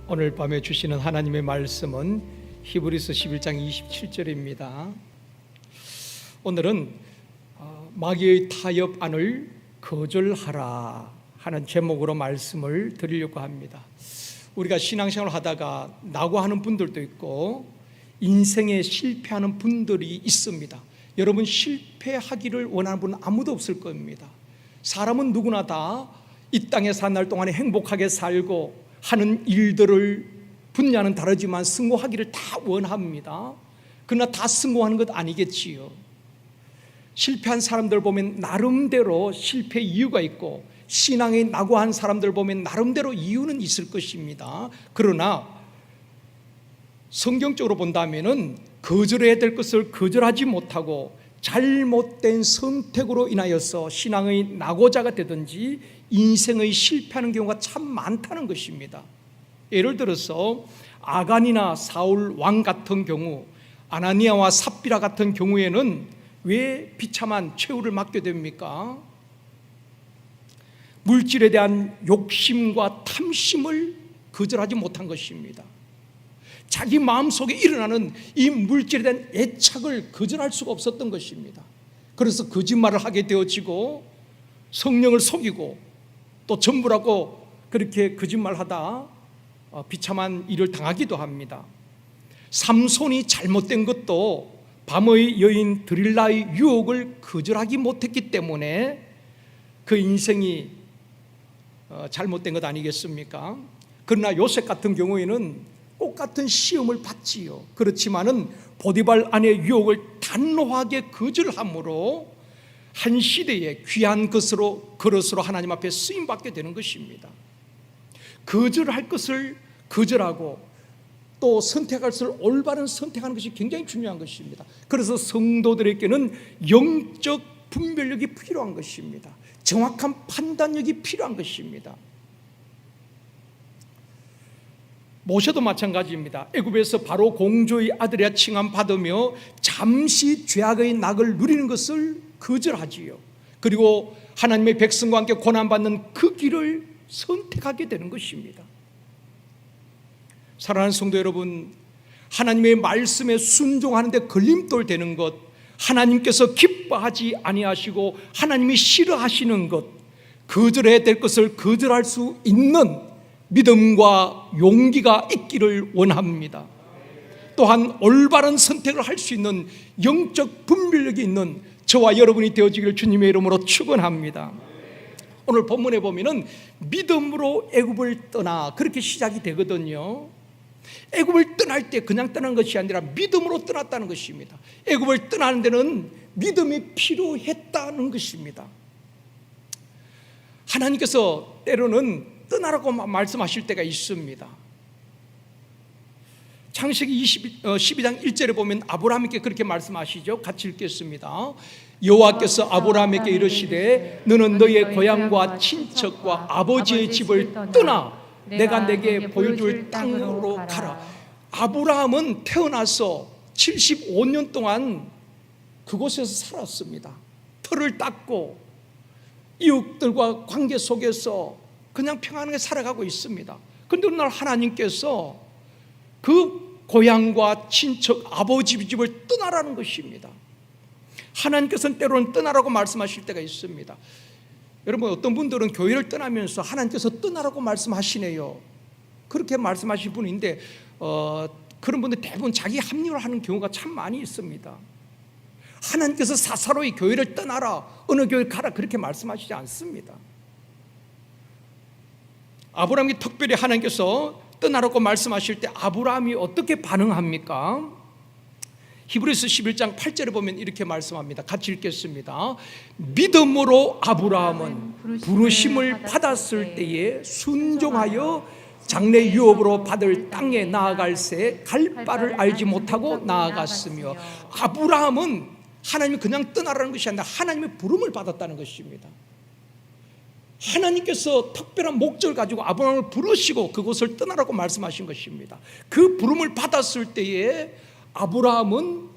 오늘 밤에 주시는 하나님의 말씀은 히브리서 11장 27절입니다. 오늘은 마귀의 타협안을 거절하라 하는 제목으로 말씀을 드리려고 합니다. 우리가 신앙생활을 하다가 낙오하는 분들도 있고 인생에 실패하는 분들이 있습니다. 여러분, 실패하기를 원하는 분은 아무도 없을 겁니다. 사람은 누구나 다 이 땅에 산 날 동안에 행복하게 살고 하는 일들을 분야는 다르지만 성공하기를 다 원합니다. 그러나 다 성공하는 것 아니겠지요. 실패한 사람들 보면 나름대로 실패 이유가 있고, 신앙에 낙오한 사람들 보면 나름대로 이유는 있을 것입니다. 그러나 성경적으로 본다면은 거절해야 될 것을 거절하지 못하고 잘못된 선택으로 인하여서 신앙의 낙오자가 되든지 인생의 실패하는 경우가 참 많다는 것입니다. 예를 들어서 아간이나 사울 왕 같은 경우, 아나니아와 삽비라 같은 경우에는 왜 비참한 최후를 맞게 됩니까? 물질에 대한 욕심과 탐심을 거절하지 못한 것입니다. 자기 마음속에 일어나는 이 물질에 대한 애착을 거절할 수가 없었던 것입니다. 그래서 거짓말을 하게 되어지고 성령을 속이고 또 전부라고 그렇게 거짓말하다 비참한 일을 당하기도 합니다. 삼손이 잘못된 것도 밤의 여인 드릴라의 유혹을 거절하기 못했기 때문에 그 인생이 잘못된 것 아니겠습니까? 그러나 요셉 같은 경우에는 똑같은 시험을 받지요. 그렇지만은 보디발 아내의 유혹을 단호하게 거절함으로 한 시대에 귀한 그릇으로 하나님 앞에 쓰임받게 되는 것입니다. 거절할 것을 거절하고 또 선택할 것을 올바른 선택하는 것이 굉장히 중요한 것입니다. 그래서 성도들에게는 영적 분별력이 필요한 것입니다. 정확한 판단력이 필요한 것입니다. 모세도 마찬가지입니다. 애굽에서 바로 공주의 아들이라 칭함받으며 잠시 죄악의 낙을 누리는 것을 거절하지요. 그리고 하나님의 백성과 함께 고난받는 그 길을 선택하게 되는 것입니다. 사랑하는 성도 여러분, 하나님의 말씀에 순종하는 데 걸림돌 되는 것, 하나님께서 기뻐하지 아니하시고 하나님이 싫어하시는 것, 거절해야 될 것을 거절할 수 있는 믿음과 용기가 있기를 원합니다. 또한 올바른 선택을 할 수 있는 영적 분별력이 있는 저와 여러분이 되어지기를 주님의 이름으로 축원합니다. 오늘 본문에 보면은 믿음으로 애굽을 떠나 그렇게 시작이 되거든요. 애굽을 떠날 때 그냥 떠난 것이 아니라 믿음으로 떠났다는 것입니다. 애굽을 떠나는 데는 믿음이 필요했다는 것입니다. 하나님께서 때로는 떠나라고 말씀하실 때가 있습니다. 창세기 12장 1절에 보면 아브라함에게 그렇게 말씀하시죠. 같이 읽겠습니다. 여호와께서 아브라함에게 이르시되 너는 너의 고향과 친척과 아버지의 집을 떠나 내가 내게 보여줄 땅으로 가라. 아브라함은 태어나서 75년 동안 그곳에서 살았습니다. 털을 닦고 이웃들과 관계 속에서 그냥 평안하게 살아가고 있습니다. 그런데 어느 날 하나님께서 그 고향과 친척 아버지 집을 떠나라는 것입니다. 하나님께서는 때로는 떠나라고 말씀하실 때가 있습니다. 여러분, 어떤 분들은 교회를 떠나면서 하나님께서 떠나라고 말씀하시네요, 그렇게 말씀하실 분인데 그런 분들 대부분 자기 합리화를 하는 경우가 참 많이 있습니다. 하나님께서 사사로이 교회를 떠나라, 어느 교회 가라 그렇게 말씀하시지 않습니다. 아브라함이 특별히 하나님께서 떠나라고 말씀하실 때 아브라함이 어떻게 반응합니까? 히브리서 11장 8절에 보면 이렇게 말씀합니다. 같이 읽겠습니다. 믿음으로 아브라함은 부르심을 받았을 때에 순종하여 장래 유업으로 받을 땅에 나아갈새 갈 바를 알지 못하고 나아갔으며, 아브라함은 하나님이 그냥 떠나라는 것이 아니라 하나님의 부름을 받았다는 것입니다. 하나님께서 특별한 목적을 가지고 아브라함을 부르시고 그곳을 떠나라고 말씀하신 것입니다. 그 부름을 받았을 때에 아브라함은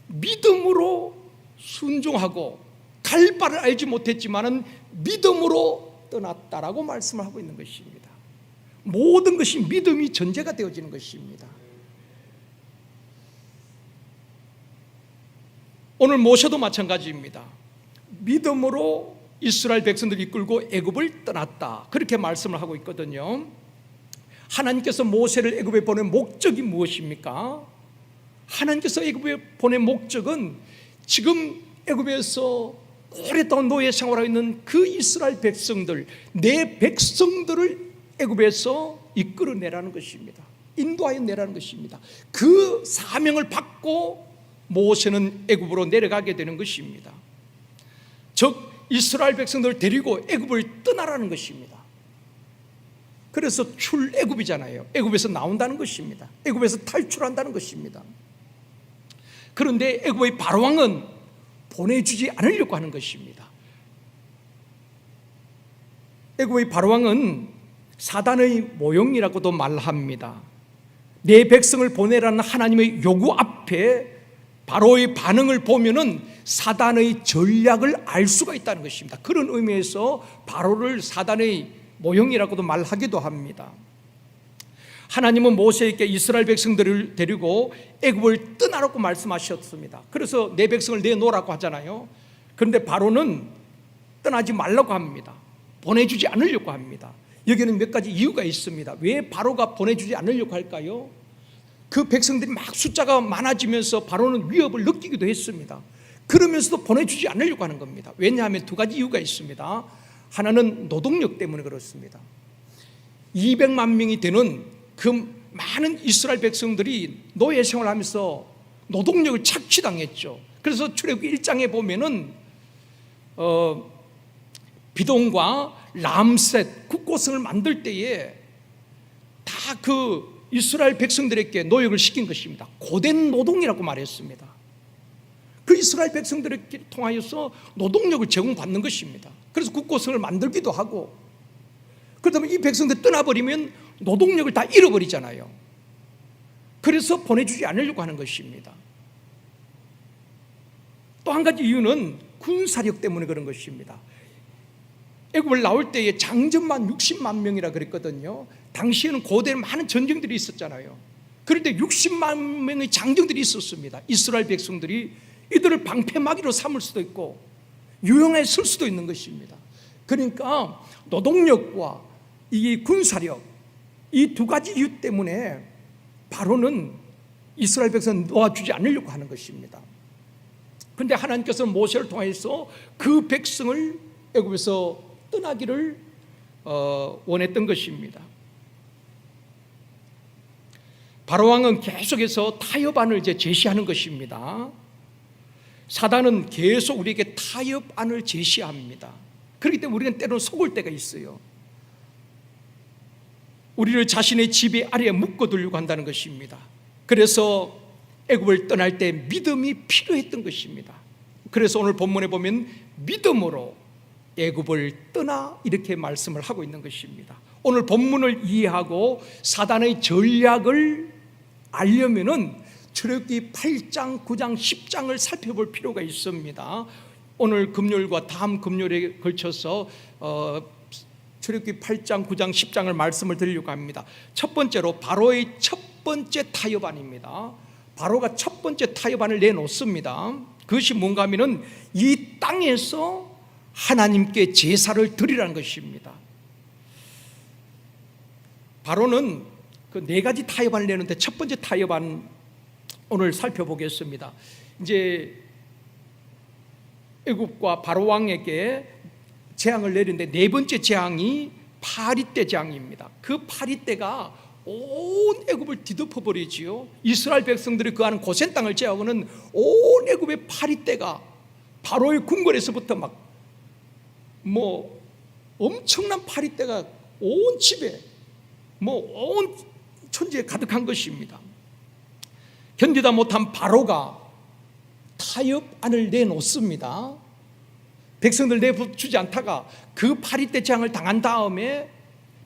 믿음으로 순종하고 갈 바를 알지 못했지만은 믿음으로 떠났다라고 말씀을 하고 있는 것입니다. 모든 것이 믿음이 전제가 되어지는 것입니다. 오늘 모세도 마찬가지입니다. 믿음으로 이스라엘 백성들을 이끌고 애굽을 떠났다, 그렇게 말씀을 하고 있거든요. 하나님께서 모세를 애굽에 보낸 목적이 무엇입니까? 하나님께서 애굽에 보낸 목적은 지금 애굽에서 오랫동안 노예 생활하고 있는 그 이스라엘 백성들, 내 백성들을 애굽에서 이끌어내라는 것입니다. 인도하여 내라는 것입니다. 그 사명을 받고 모세는 애굽으로 내려가게 되는 것입니다. 즉 이스라엘 백성들을 데리고 애굽을 떠나라는 것입니다. 그래서 출애굽이잖아요. 애굽에서 나온다는 것입니다. 애굽에서 탈출한다는 것입니다. 그런데 애굽의 바로왕은 보내주지 않으려고 하는 것입니다. 애굽의 바로왕은 사단의 모형이라고도 말합니다. 내 백성을 보내라는 하나님의 요구 앞에 바로의 반응을 보면은 사단의 전략을 알 수가 있다는 것입니다. 그런 의미에서 바로를 사단의 모형이라고도 말하기도 합니다. 하나님은 모세에게 이스라엘 백성들을 데리고 애굽을 떠나라고 말씀하셨습니다. 그래서 내 백성을 내놓으라고 하잖아요. 그런데 바로는 떠나지 말라고 합니다. 보내주지 않으려고 합니다. 여기는 몇 가지 이유가 있습니다. 왜 바로가 보내주지 않으려고 할까요? 그 백성들이 막 숫자가 많아지면서 바로는 위협을 느끼기도 했습니다. 그러면서도 보내주지 않으려고 하는 겁니다. 왜냐하면 두 가지 이유가 있습니다. 하나는 노동력 때문에 그렇습니다. 200만 명이 되는 그 많은 이스라엘 백성들이 노예 생활하면서 노동력을 착취당했죠. 그래서 출애굽기 1장에 보면은 비동과 람셋 국고성을 만들 때에 다 그 이스라엘 백성들에게 노역을 시킨 것입니다. 고된 노동이라고 말했습니다. 그 이스라엘 백성들에게 통하여서 노동력을 제공받는 것입니다. 그래서 국고성을 만들기도 하고, 그렇다면 이 백성들 떠나버리면 노동력을 다 잃어버리잖아요. 그래서 보내주지 않으려고 하는 것입니다. 또 한 가지 이유는 군사력 때문에 그런 것입니다. 애굽을 나올 때에 장전만 60만 명이라 그랬거든요. 당시에는 고대 많은 전쟁들이 있었잖아요. 그런데 60만 명의 장정들이 있었습니다. 이스라엘 백성들이 이들을 방패막이로 삼을 수도 있고 유용해 쓸 수도 있는 것입니다. 그러니까 노동력과 이 군사력, 이 두 가지 이유 때문에 바로는 이스라엘 백성을 놓아주지 않으려고 하는 것입니다. 그런데 하나님께서는 모세를 통해서 그 백성을 애굽에서 떠나기를 원했던 것입니다. 바로왕은 계속해서 타협안을 이제 제시하는 것입니다. 사단은 계속 우리에게 타협안을 제시합니다. 그렇기 때문에 우리는 때로는 속을 때가 있어요. 우리를 자신의 지배 아래에 묶어두려고 한다는 것입니다. 그래서 애굽을 떠날 때 믿음이 필요했던 것입니다. 그래서 오늘 본문에 보면 믿음으로 애굽을 떠나 이렇게 말씀을 하고 있는 것입니다. 오늘 본문을 이해하고 사단의 전략을 알려면은 출애굽기 8장, 9장, 10장을 살펴볼 필요가 있습니다. 오늘 금요일과 다음 금요일에 걸쳐서 출애굽기 8장, 9장, 10장을 말씀을 드리려고 합니다. 첫 번째로 바로의 첫 번째 타협안입니다. 바로가 첫 번째 타협안을 내놓습니다. 그것이 뭔가 하면은 이 땅에서 하나님께 제사를 드리라는 것입니다. 바로는 그 네 가지 타협안을 내는데 첫 번째 타협안 오늘 살펴보겠습니다. 이제 애굽과 바로 왕에게 재앙을 내리는데 네 번째 재앙이 파리떼 재앙입니다. 그 파리떼가 온 애굽을 뒤덮어 버리지요. 이스라엘 백성들이 거하는 고센 땅을 제하고는 온 애굽의 파리떼가 바로의 궁궐에서부터 막 엄청난 파리떼가 온 집에 온 천지에 가득한 것입니다. 견디다 못한 바로가 타협안을 내놓습니다. 백성들 내주지 않다가 그 파리떼 재앙을 당한 다음에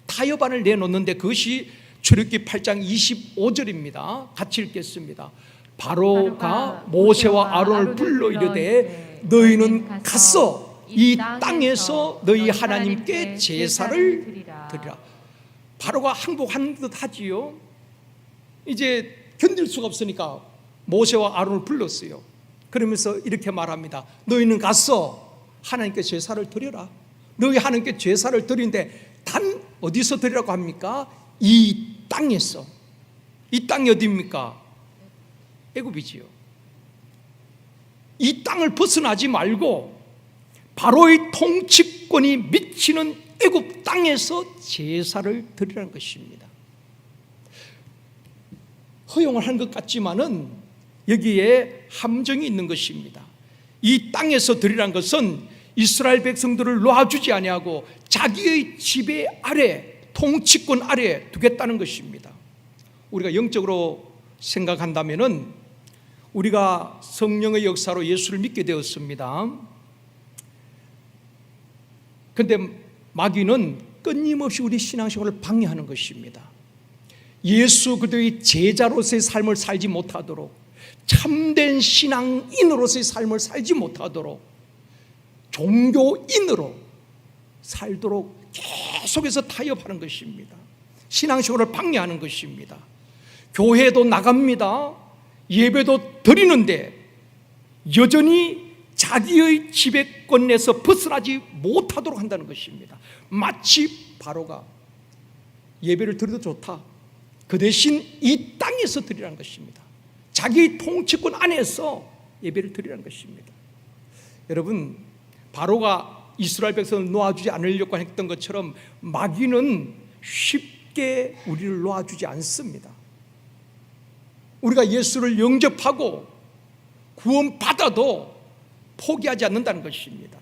타협안을 내놓는데 그것이 출애굽기 8장 25절입니다. 같이 읽겠습니다. 바로가 모세와 아론을 불러 이르되 너희는 가서 이 땅에서 너희 하나님께 제사를 드리라. 바로가 항복하는 듯 하지요. 이제 견딜 수가 없으니까 모세와 아론을 불렀어요. 그러면서 이렇게 말합니다. 너희는 가서 하나님께 제사를 드려라. 너희 하나님께 제사를 드리는데 단 어디서 드리라고 합니까? 이 땅에서. 이 땅이 어디입니까? 애굽이지요. 이 땅을 벗어나지 말고 바로의 통치권이 미치는 애굽 땅에서 제사를 드리라는 것입니다. 허용을 한 것 같지만은 여기에 함정이 있는 것입니다. 이 땅에서 드리라는 것은 이스라엘 백성들을 놓아주지 아니하고 자기의 지배 아래, 통치권 아래 두겠다는 것입니다. 우리가 영적으로 생각한다면은 우리가 성령의 역사로 예수를 믿게 되었습니다. 그런데 마귀는 끊임없이 우리 신앙생활을 방해하는 것입니다. 예수 그리스도의 제자로서의 삶을 살지 못하도록, 참된 신앙인으로서의 삶을 살지 못하도록, 종교인으로 살도록 계속해서 타협하는 것입니다. 신앙생활을 방해하는 것입니다. 교회도 나갑니다. 예배도 드리는데 여전히 자기의 지배권에서 벗어나지 못하도록 한다는 것입니다. 마치 바로가 예배를 드려도 좋다, 그 대신 이 땅에서 드리라는 것입니다. 자기 통치권 안에서 예배를 드리라는 것입니다. 여러분, 바로가 이스라엘 백성을 놓아주지 않으려고 했던 것처럼 마귀는 쉽게 우리를 놓아주지 않습니다. 우리가 예수를 영접하고 구원받아도 포기하지 않는다는 것입니다.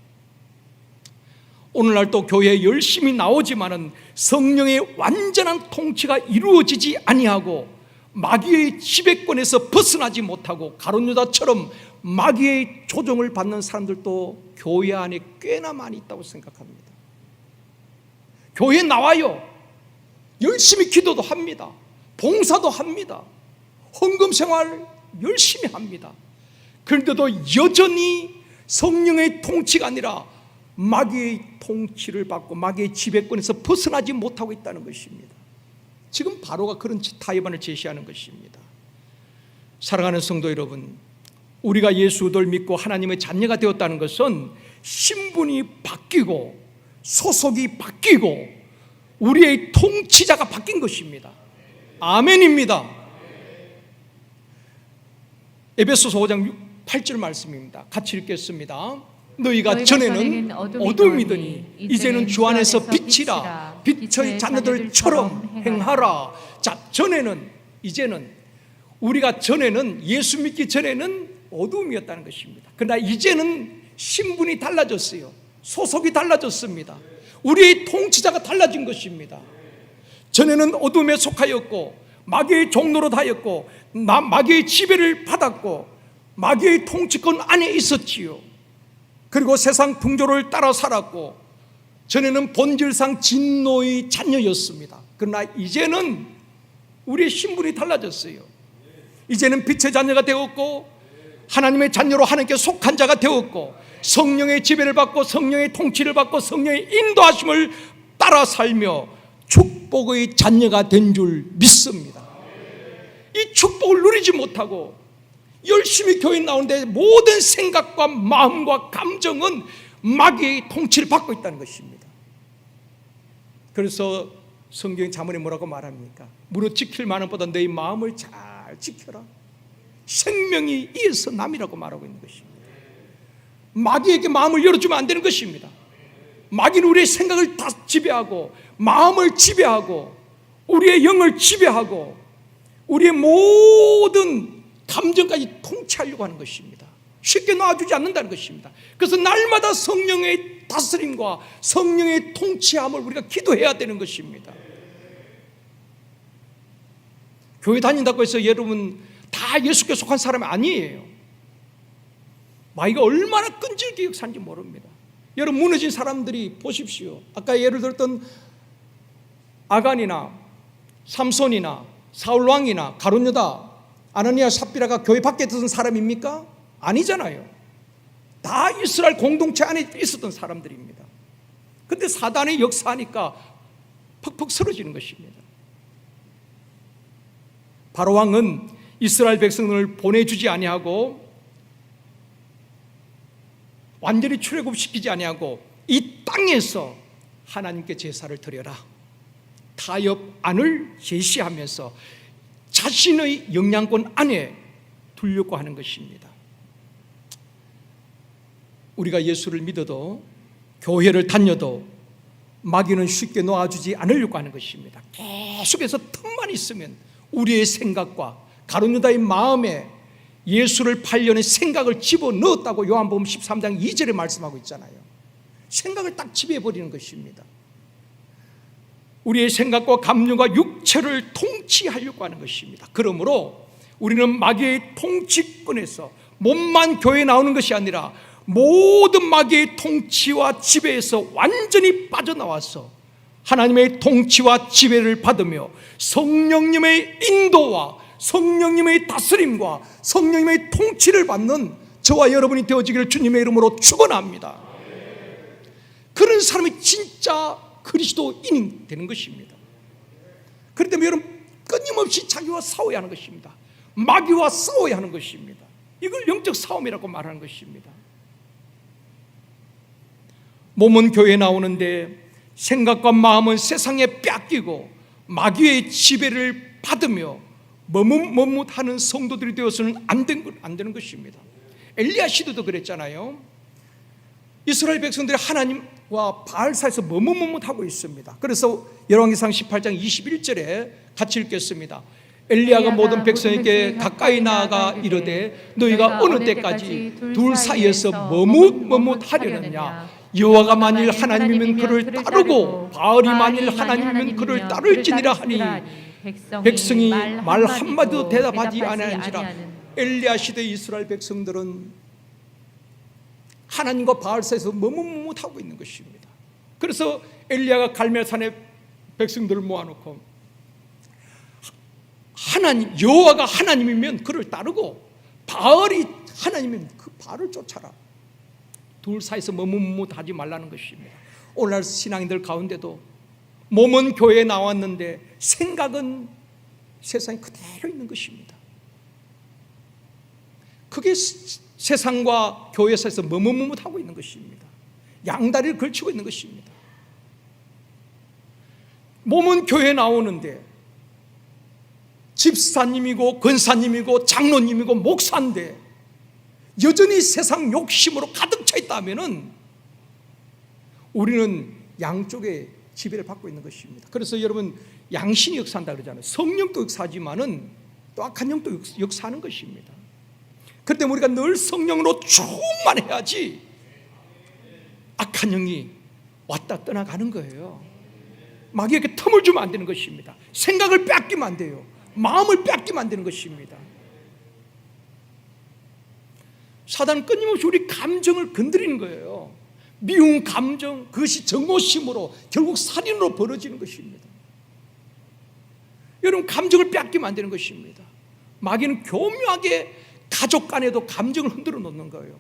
오늘날 또 교회에 열심히 나오지만은 성령의 완전한 통치가 이루어지지 아니하고 마귀의 지배권에서 벗어나지 못하고 가룟 유다처럼 마귀의 조종을 받는 사람들도 교회 안에 꽤나 많이 있다고 생각합니다. 교회에 나와요. 열심히 기도도 합니다. 봉사도 합니다. 헌금 생활 열심히 합니다. 그런데도 여전히 성령의 통치가 아니라 마귀의 통치를 받고 마귀의 지배권에서 벗어나지 못하고 있다는 것입니다. 지금 바로가 그런 타협안을 제시하는 것입니다. 사랑하는 성도 여러분, 우리가 예수를 믿고 하나님의 자녀가 되었다는 것은 신분이 바뀌고 소속이 바뀌고 우리의 통치자가 바뀐 것입니다. 아멘입니다. 에베소서 5장 8절 말씀입니다. 같이 읽겠습니다. 너희가 전에는 어둠이더니 이제는 주 안에서 빛이라, 빛의 자녀들처럼 행하라. 자, 전에는, 이제는, 우리가 전에는, 예수 믿기 전에는 어둠이었다는 것입니다. 그러나 이제는 신분이 달라졌어요. 소속이 달라졌습니다. 우리의 통치자가 달라진 것입니다. 전에는 어둠에 속하였고 마귀의 종로로 하였고 마귀의 지배를 받았고 마귀의 통치권 안에 있었지요. 그리고 세상 풍조를 따라 살았고 전에는 본질상 진노의 자녀였습니다. 그러나 이제는 우리의 신분이 달라졌어요. 이제는 빛의 자녀가 되었고 하나님의 자녀로 하나님께 속한 자가 되었고 성령의 지배를 받고 성령의 통치를 받고 성령의 인도하심을 따라 살며 축복의 자녀가 된 줄 믿습니다. 이 축복을 누리지 못하고 열심히 교회 나오는데 모든 생각과 마음과 감정은 마귀의 통치를 받고 있다는 것입니다. 그래서 성경 잠언에 뭐라고 말합니까? 무릇 지킬 만한 보다 너희 마음을 잘 지켜라. 생명이 이에서 남이라고 말하고 있는 것입니다. 마귀에게 마음을 열어주면 안 되는 것입니다. 마귀는 우리의 생각을 다 지배하고 마음을 지배하고 우리의 영을 지배하고 우리의 모든 감정까지 통치하려고 하는 것입니다. 쉽게 놔주지 않는다는 것입니다. 그래서 날마다 성령의 다스림과 성령의 통치함을 우리가 기도해야 되는 것입니다. 교회 다닌다고 해서 여러분 다 예수께 속한 사람이 아니에요. 마귀가 얼마나 끈질기게 사는지 모릅니다. 여러분 무너진 사람들이 보십시오. 아까 예를 들었던 아간이나 삼손이나 사울왕이나 가룟 유다, 아나니아 삽비라가 교회 밖에 있었던 사람입니까? 아니잖아요. 다 이스라엘 공동체 안에 있었던 사람들입니다. 그런데 사단이 역사하니까 퍽퍽 쓰러지는 것입니다. 바로 왕은 이스라엘 백성을 보내주지 아니하고 완전히 출애굽시키지 아니하고 이 땅에서 하나님께 제사를 드려라, 타협안을 제시하면서 자신의 영향권 안에 두려고 하는 것입니다. 우리가 예수를 믿어도 교회를 다녀도 마귀는 쉽게 놓아주지 않으려고 하는 것입니다. 계속해서 틈만 있으면 우리의 생각과 가룟 유다의 마음에 예수를 팔려는 생각을 집어넣었다고 요한복음 13장 2절에 말씀하고 있잖아요. 생각을 딱 지배해버리는 것입니다. 우리의 생각과 감정과 육체를 통치하려고 하는 것입니다. 그러므로 우리는 마귀의 통치권에서 몸만 교회에 나오는 것이 아니라 모든 마귀의 통치와 지배에서 완전히 빠져나와서 하나님의 통치와 지배를 받으며 성령님의 인도와 성령님의 다스림과 성령님의 통치를 받는 저와 여러분이 되어지기를 주님의 이름으로 축원합니다. 그런 사람이 진짜 그리스도인이 되는 것입니다. 그렇기 때문에 여러분 끊임없이 자기와 싸워야 하는 것입니다. 마귀와 싸워야 하는 것입니다. 이걸 영적 싸움이라고 말하는 것입니다. 몸은 교회에 나오는데 생각과 마음은 세상에 뺏기고 마귀의 지배를 받으며 머뭇머뭇하는 성도들이 되어서는 안 되는 것입니다. 엘리야 시대도 그랬잖아요. 이스라엘 백성들이 하나님과 바알 사이에서 머뭇머뭇하고 있습니다. 그래서 열왕기상 18장 21절에 같이 읽겠습니다. 엘리야가 모든 백성에게 가까이 나아가 이르되 너희가 어느 때까지 둘 사이에서 머뭇머뭇하려느냐. 여호와가 만일 하나님이면 그를 따르고 바알이 만일 하나님이면 그를 따를지니라 하니 백성이 말 한마디도 대답하지 아니하는지라. 엘리야 시대 이스라엘 백성들은 하나님과 바알 사이에서 머뭇머뭇하고 있는 것입니다. 그래서 엘리야가 갈멜산에 백성들을 모아놓고 하나님 여호와가 하나님이면 그를 따르고 바알이 하나님이면 그 바알을 쫓아라. 둘 사이에서 머뭇머뭇하지 말라는 것입니다. 오늘날 신앙인들 가운데도 몸은 교회에 나왔는데 생각은 세상에 그대로 있는 것입니다. 그게 세상과 교회 사이에서 머뭇머뭇하고 있는 것입니다. 양다리를 걸치고 있는 것입니다. 몸은 교회에 나오는데 집사님이고 권사님이고 장로님이고 목사인데 여전히 세상 욕심으로 가득 차 있다면은 우리는 양쪽에 지배를 받고 있는 것입니다. 그래서 여러분 양신이 역사한다 그러잖아요. 성령도 역사하지만은 또 악한 영도 역사하는 것입니다. 그렇기 때문에 우리가 늘 성령으로 충만해야지 악한 영이 왔다 떠나가는 거예요. 마귀에게 틈을 주면 안 되는 것입니다. 생각을 뺏기면 안 돼요. 마음을 뺏기면 안 되는 것입니다. 사단은 끊임없이 우리 감정을 건드리는 거예요. 미운 감정, 그것이 정오심으로 결국 살인으로 벌어지는 것입니다. 여러분 감정을 뺏기면 안 되는 것입니다. 마귀는 교묘하게 가족 간에도 감정을 흔들어 놓는 거예요.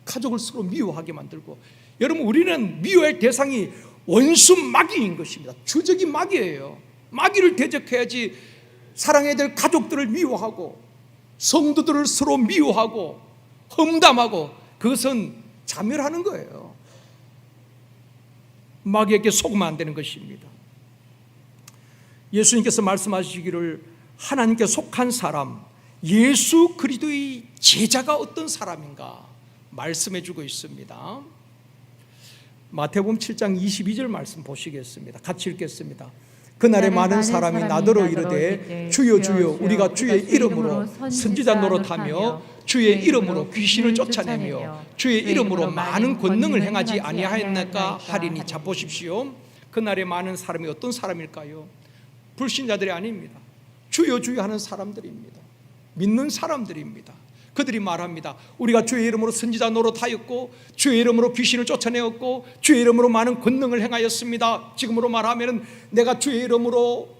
가족을 서로 미워하게 만들고. 여러분 우리는 미워할 대상이 원수 마귀인 것입니다. 주적이 마귀예요. 마귀를 대적해야지 사랑해야 될 가족들을 미워하고 성도들을 서로 미워하고 험담하고 그것은 자멸하는 거예요. 마귀에게 속으면 안 되는 것입니다. 예수님께서 말씀하시기를 하나님께 속한 사람, 예수 그리스도의 제자가 어떤 사람인가 말씀해 주고 있습니다. 마태복음 7장 22절 말씀 보시겠습니다. 같이 읽겠습니다. 그날에 많은 사람이 나더러 이르되 주여 주여 우리가 주의 이름으로 선지자 노릇하며 주의 이름으로 귀신을 쫓아내며 주의 이름으로 많은 권능을 행하지 아니하였나까 하리니. 자 보십시오. 그날에 많은 사람이 어떤 사람일까요? 불신자들이 아닙니다. 주여 주여 하는 사람들입니다. 믿는 사람들입니다. 그들이 말합니다. 우리가 주의 이름으로 선지자 노릇하였고 주의 이름으로 귀신을 쫓아내었고 주의 이름으로 많은 권능을 행하였습니다. 지금으로 말하면 내가 주의 이름으로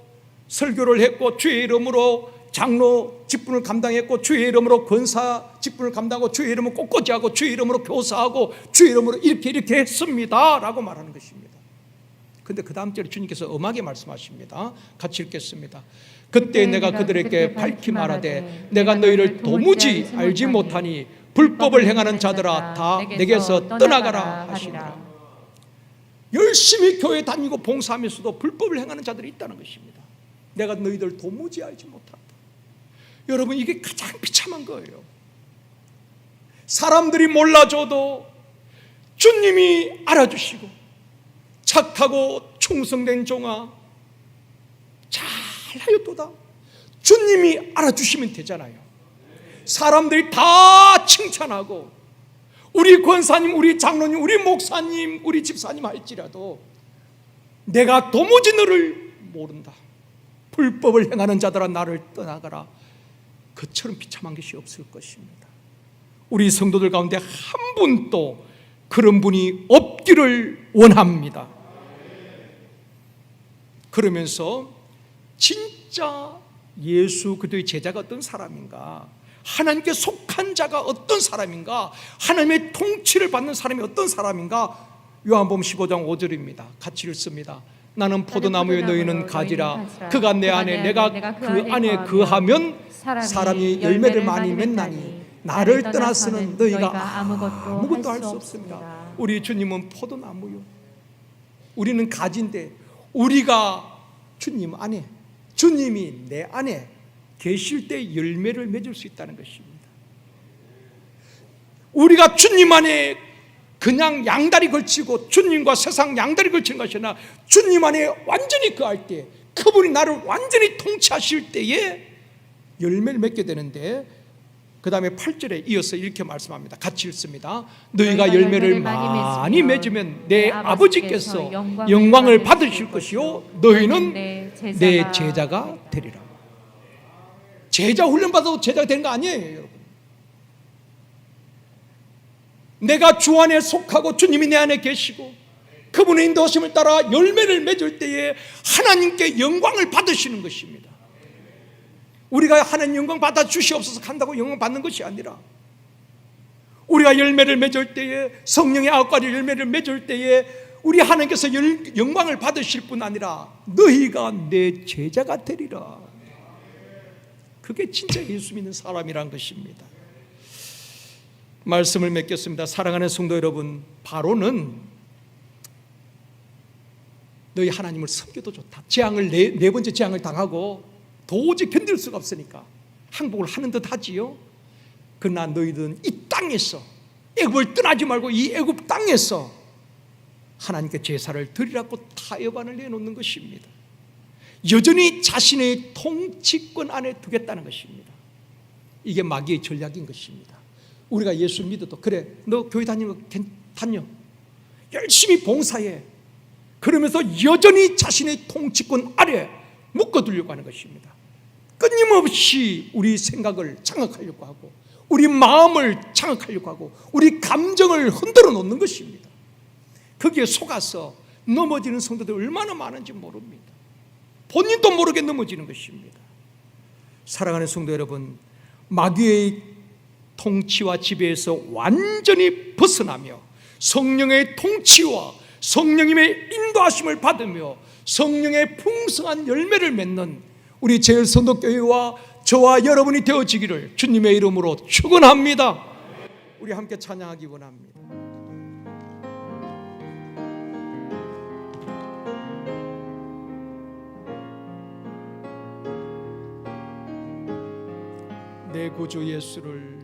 설교를 했고 주의 이름으로 장로 직분을 감당했고 주의 이름으로 권사 직분을 감당하고 주의 이름으로 꽃꽂이하고 주의 이름으로 교사하고 주의 이름으로 이렇게 했습니다 라고 말하는 것입니다. 근데 그 다음 절에 주님께서 엄하게 말씀하십니다. 같이 읽겠습니다. 그때 내가 그들에게 밝히 말하되 내가 너희를 도무지 알지 못하니 불법을 행하는 자들아 다 내게서 떠나가라 하시니라. 열심히 교회 다니고 봉사하면서도 불법을 행하는 자들이 있다는 것입니다. 내가 너희들 도무지 알지 못한다. 여러분, 이게 가장 비참한 거예요. 사람들이 몰라줘도 주님이 알아주시고 착하고 충성된 종아 잘하였도다. 주님이 알아주시면 되잖아요. 사람들이 다 칭찬하고 우리 권사님, 우리 장로님, 우리 목사님, 우리 집사님 할지라도 내가 도무지 너를 모른다. 불법을 행하는 자들아 나를 떠나가라. 그처럼 비참한 것이 없을 것입니다. 우리 성도들 가운데 한 분도 그런 분이 없기를 원합니다. 그러면서 진짜 예수 그리스도의 제자가 어떤 사람인가, 하나님께 속한 자가 어떤 사람인가, 하나님의 통치를 받는 사람이 어떤 사람인가, 요한복음 15장 5절입니다. 같이 읽습니다. 나는 포도나무에 너희는 가지라. 그가 내 안에 내가 그 안에 거하면 사람이 열매를 많이 맺나니 나를 떠나서는 너희가 아무것도 할 수 없습니다. 우리 주님은 포도나무요, 우리는 가지인데 우리가 주님 안에, 주님이 내 안에 계실 때 열매를 맺을 수 있다는 것입니다. 우리가 주님 안에 그냥 양다리 걸치고 주님과 세상 양다리 걸치는 것이 아니라 주님 안에 완전히 거할 때, 그분이 나를 완전히 통치하실 때에 열매를 맺게 되는데, 그 다음에 8절에 이어서 이렇게 말씀합니다. 같이 읽습니다. 너희가 열매를 많이 맺으면 내 아버지께서 영광을 받으실 것이요 너희는 내 제자가 되리라. 제자 훈련 받아도 제자가 되는 거 아니에요, 여러분. 내가 주 안에 속하고 주님이 내 안에 계시고 그분의 인도하심을 따라 열매를 맺을 때에 하나님께 영광을 받으시는 것입니다. 우리가 하나님 영광 받아 주시옵소서 한다고 영광 받는 것이 아니라, 우리가 열매를 맺을 때에, 성령의 9가지 열매를 맺을 때에 우리 하나님께서 영광을 받으실 뿐 아니라 너희가 내 제자가 되리라. 그게 진짜 예수 믿는 사람이란 것입니다. 말씀을 맺겠습니다. 사랑하는 성도 여러분, 바로는 너희 하나님을 섬겨도 좋다. 재앙을 네 번째 재앙을 당하고 도저히 견딜 수가 없으니까 항복을 하는 듯 하지요. 그러나 너희들은 이 땅에서 애굽을 떠나지 말고 이 애굽 땅에서 하나님께 제사를 드리라고 타협안을 내놓는 것입니다. 여전히 자신의 통치권 안에 두겠다는 것입니다. 이게 마귀의 전략인 것입니다. 우리가 예수 믿어도, 그래 너 교회 다니는 거 다녀, 열심히 봉사해, 그러면서 여전히 자신의 통치권 아래 묶어두려고 하는 것입니다. 끊임없이 우리 생각을 장악하려고 하고 우리 마음을 장악하려고 하고 우리 감정을 흔들어 놓는 것입니다. 거기에 속아서 넘어지는 성도들 얼마나 많은지 모릅니다. 본인도 모르게 넘어지는 것입니다. 사랑하는 성도 여러분, 마귀의 통치와 지배에서 완전히 벗어나며 성령의 통치와 성령님의 인도하심을 받으며 성령의 풍성한 열매를 맺는 우리 제일성도교회와 저와 여러분이 되어지기를 주님의 이름으로 축원합니다. 우리 함께 찬양하기 원합니다. 내 구주 예수를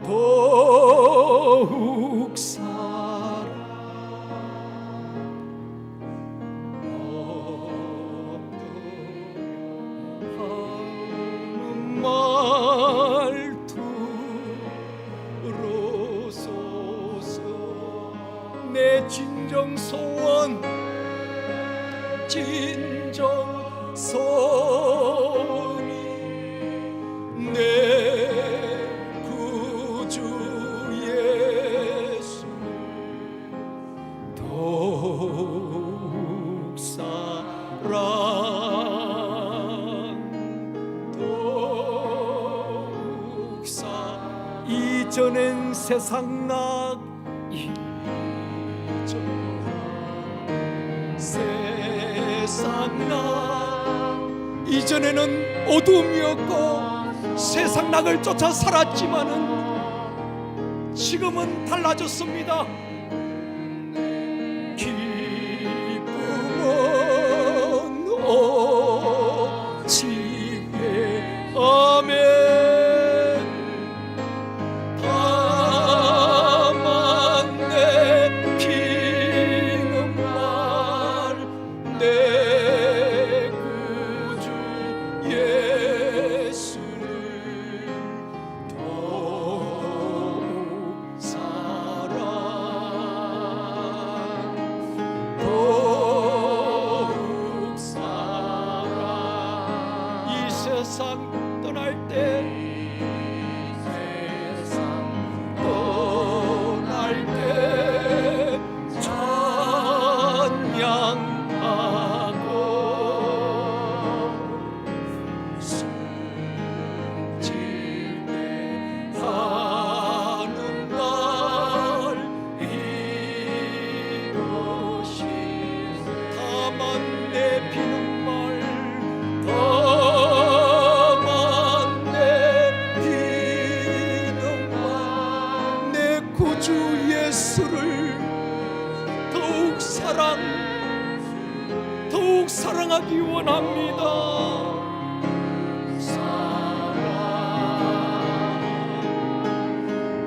더욱 사랑하는 말투로소서. 내 진정 소원, 진정 소원이 내 구주 예수 더욱 사랑, 더욱 사랑. 잊어버린 세상 낙 세상 낙 이전에는 어둠이었고 세상 낙을 쫓아 살았지만은 지금은 달라졌습니다. 기쁨은 오직에 아멘. 세상 떠날 때 찬양하고 승질 때 하는 날 이것이 다만 내 비는 말 주 예수를 더욱 사랑하기 원합니다.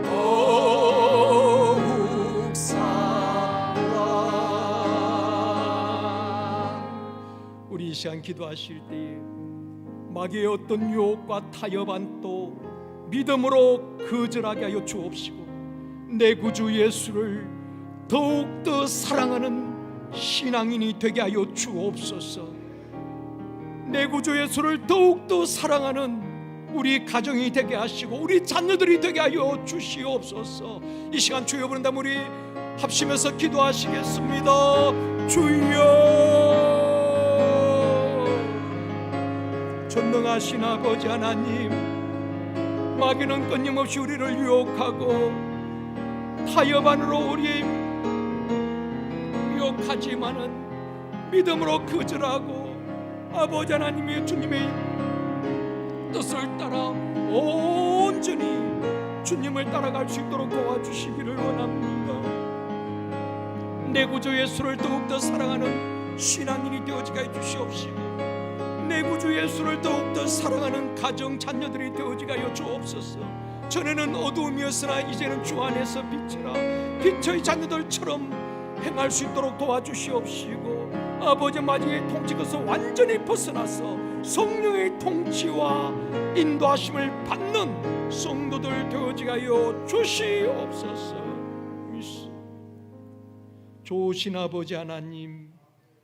더욱 사랑. 우리 이 시간 기도하실 때에 마귀의 어떤 유혹과 타협안도 믿음으로 거절하게 하여 주옵시고 내 구주 예수를 더욱더 사랑하는 신앙인이 되게 하여 주옵소서. 내 구주 예수를 더욱더 사랑하는 우리 가정이 되게 하시고 우리 자녀들이 되게 하여 주시옵소서. 이 시간 주여 부른다면 우리 합심해서 기도하시겠습니다. 주여, 전능하신 아버지 하나님, 마귀는 끊임없이 우리를 유혹하고 타협 안으로 우리 유혹하지만은 믿음으로 거절하고 아버지 하나님의 주님의 뜻을 따라 온전히 주님을 따라갈 수 있도록 도와주시기를 원합니다. 내 구주 예수를 더욱더 사랑하는 신앙인이 되어지게 해주시옵시고 내 구주 예수를 더욱더 사랑하는 가정 자녀들이 되어지게 하여 주옵소서. 전에는 어두움이었으나 이제는 주 안에서 빛이라 빛의 자녀들처럼 행할 수 있도록 도와주시옵시고 아버지 마귀의 통치에서 완전히 벗어나서 성령의 통치와 인도하심을 받는 성도들 되어지게 하여 주시옵소서. 좋으신 아버지 하나님,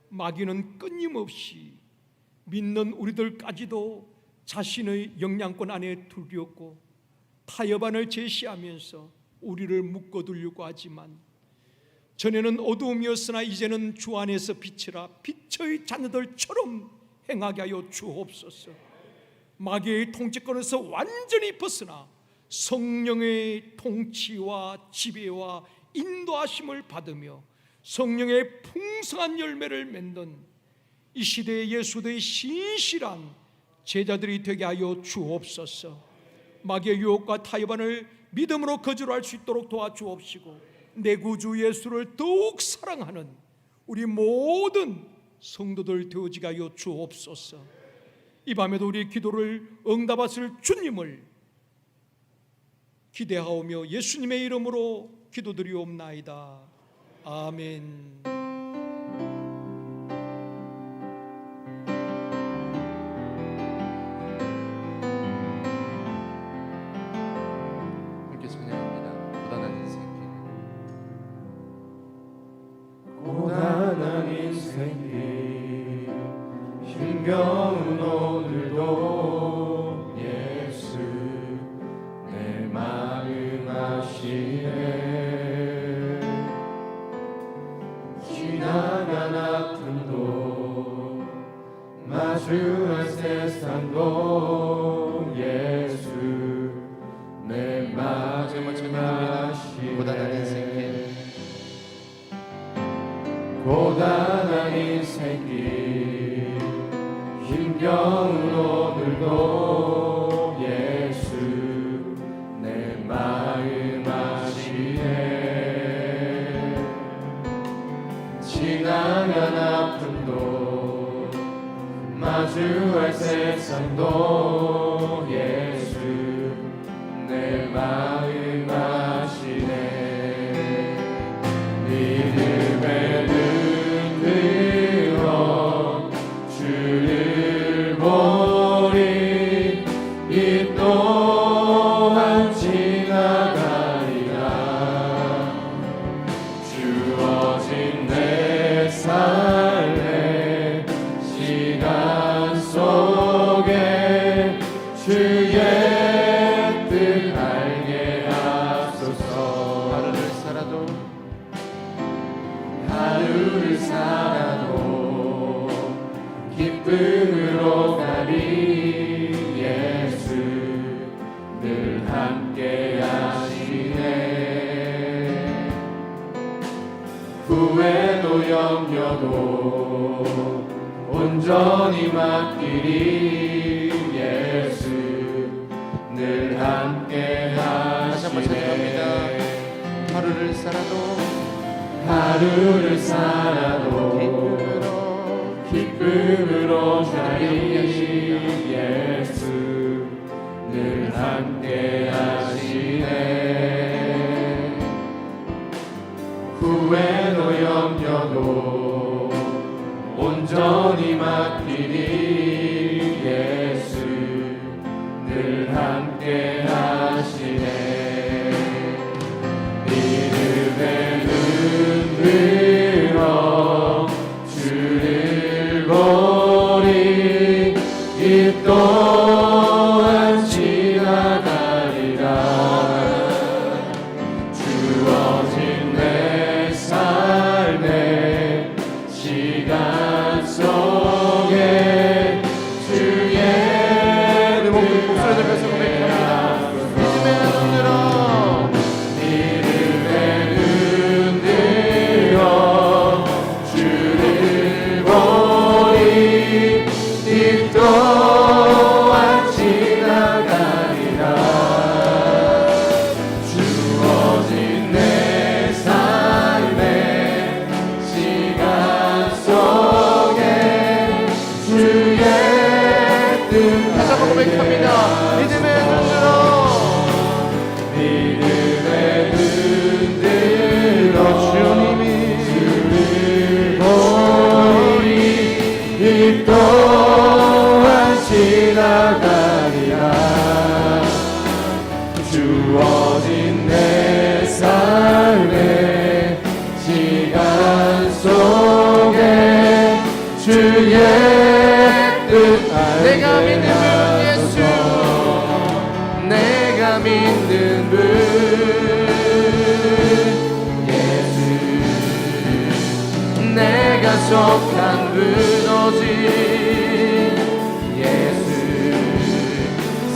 마귀는 끊임없이 믿는 우리들까지도 자신의 영향권 안에 두려웠고 타협안을 제시하면서 우리를 묶어두려고 하지만 전에는 어두움이었으나 이제는 주 안에서 빛이라 빛의 자녀들처럼 행하게 하여 주옵소서. 마귀의 통치권에서 완전히 벗어나 성령의 통치와 지배와 인도하심을 받으며 성령의 풍성한 열매를 맺는 이 시대의 예수의 신실한 제자들이 되게 하여 주옵소서. 마귀의 유혹과 타협안을 믿음으로 거절할 수 있도록 도와주옵시고 내 구주 예수를 더욱 사랑하는 우리 모든 성도들 되어지게 하여 주옵소서. 이 밤에도 우리 기도를 응답하실 주님을 기대하오며 예수님의 이름으로 기도드리옵나이다. 아멘. 고단한 인생길 힘겨운 오늘도 예수 내 마음 아시네. 마시네 고단한 인생길 고단한 인생길 힘겨운 오늘도 예수 내 마음 아시네 지나간 아픔도 마주할 세상도 예수 내 마음 아시네 믿음의 눈 들어 주를 보리 이 또한 지나가리라 주어진 내 삶의 시간 속에 주의 뜻 알게 하소서 하루를 살아도 기쁨으로 가리 예수 늘 함께 하시네 후회도 염려도 온전히 맡기리 예수 늘 함께 다시 한번 찬양합니다. 하시네 하루를 살아도 기쁨으로 가리 예수 늘 함께 하시네 후회도 염려도 온전히 맡기리 예수 늘 함께 하시네 믿음의 눈 들어 주를 보리 이 또한 지나가리라 주어진 내 삶의 시간 속에 주의 목소리 들면서 고백합니다. 믿음의 눈 들어 믿음의 눈 들어 주를 보리 이 또한 지나가리라 주어진 내 삶의 시간 속에 주의 뜻 다시 한번 고백합니다. 믿음의 눈 들어 믿음의 눈 들어 주님이 주를 보리 이 또한 지나가리라 주어진 내 삶의 시간 속에 주의 뜻 내가 믿는 분 예수 내가 믿는 분 예수 내가 속한 분 오직 예수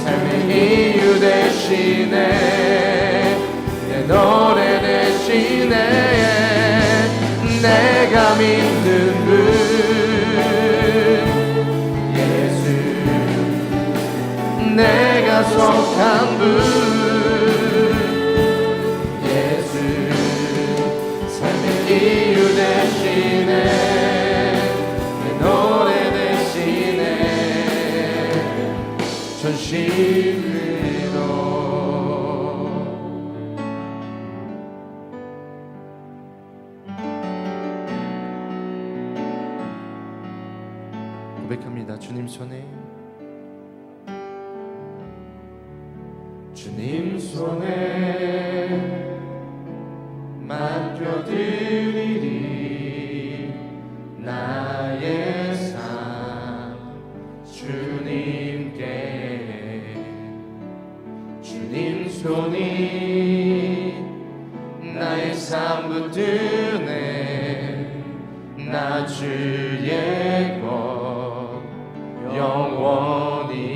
삶의 이유 대신에 내 노래 대신에 내가 믿는 분 예수 내가 속한 분 예수 삶의 이유 대신에 내 노래 대신에 전심으로 고백합니다. 주님 손에 주님 손에 맡겨드리리 나의 삶 주님께 주님 손이 나의 삶 붙드네 나 주의 것 영원히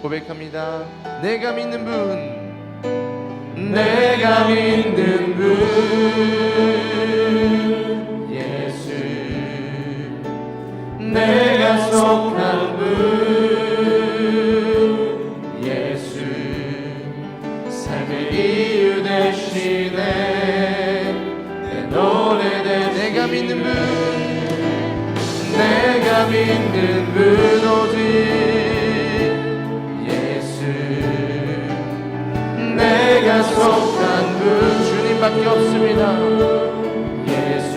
고백합니다. 내가 믿는 분 내가 믿는 분 예수 내가 속한 분 예수 삶의 이유 되시네 내 노래 대 내가 믿는 분 내가 믿는 분 오직 예수 내가 속한 분 주님밖에 없습니다 예수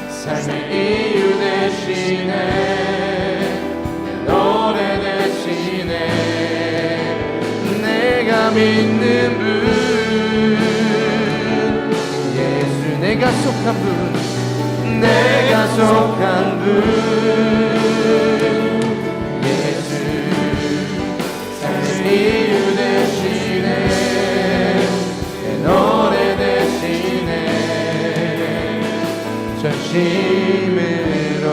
삶의 이유 되시네 내 노래 되시네 내가 믿는 분 예수 내가 속한 분 내가 속한 분 예수 삶의 이유 되시네 내 노래 되시네 전심으로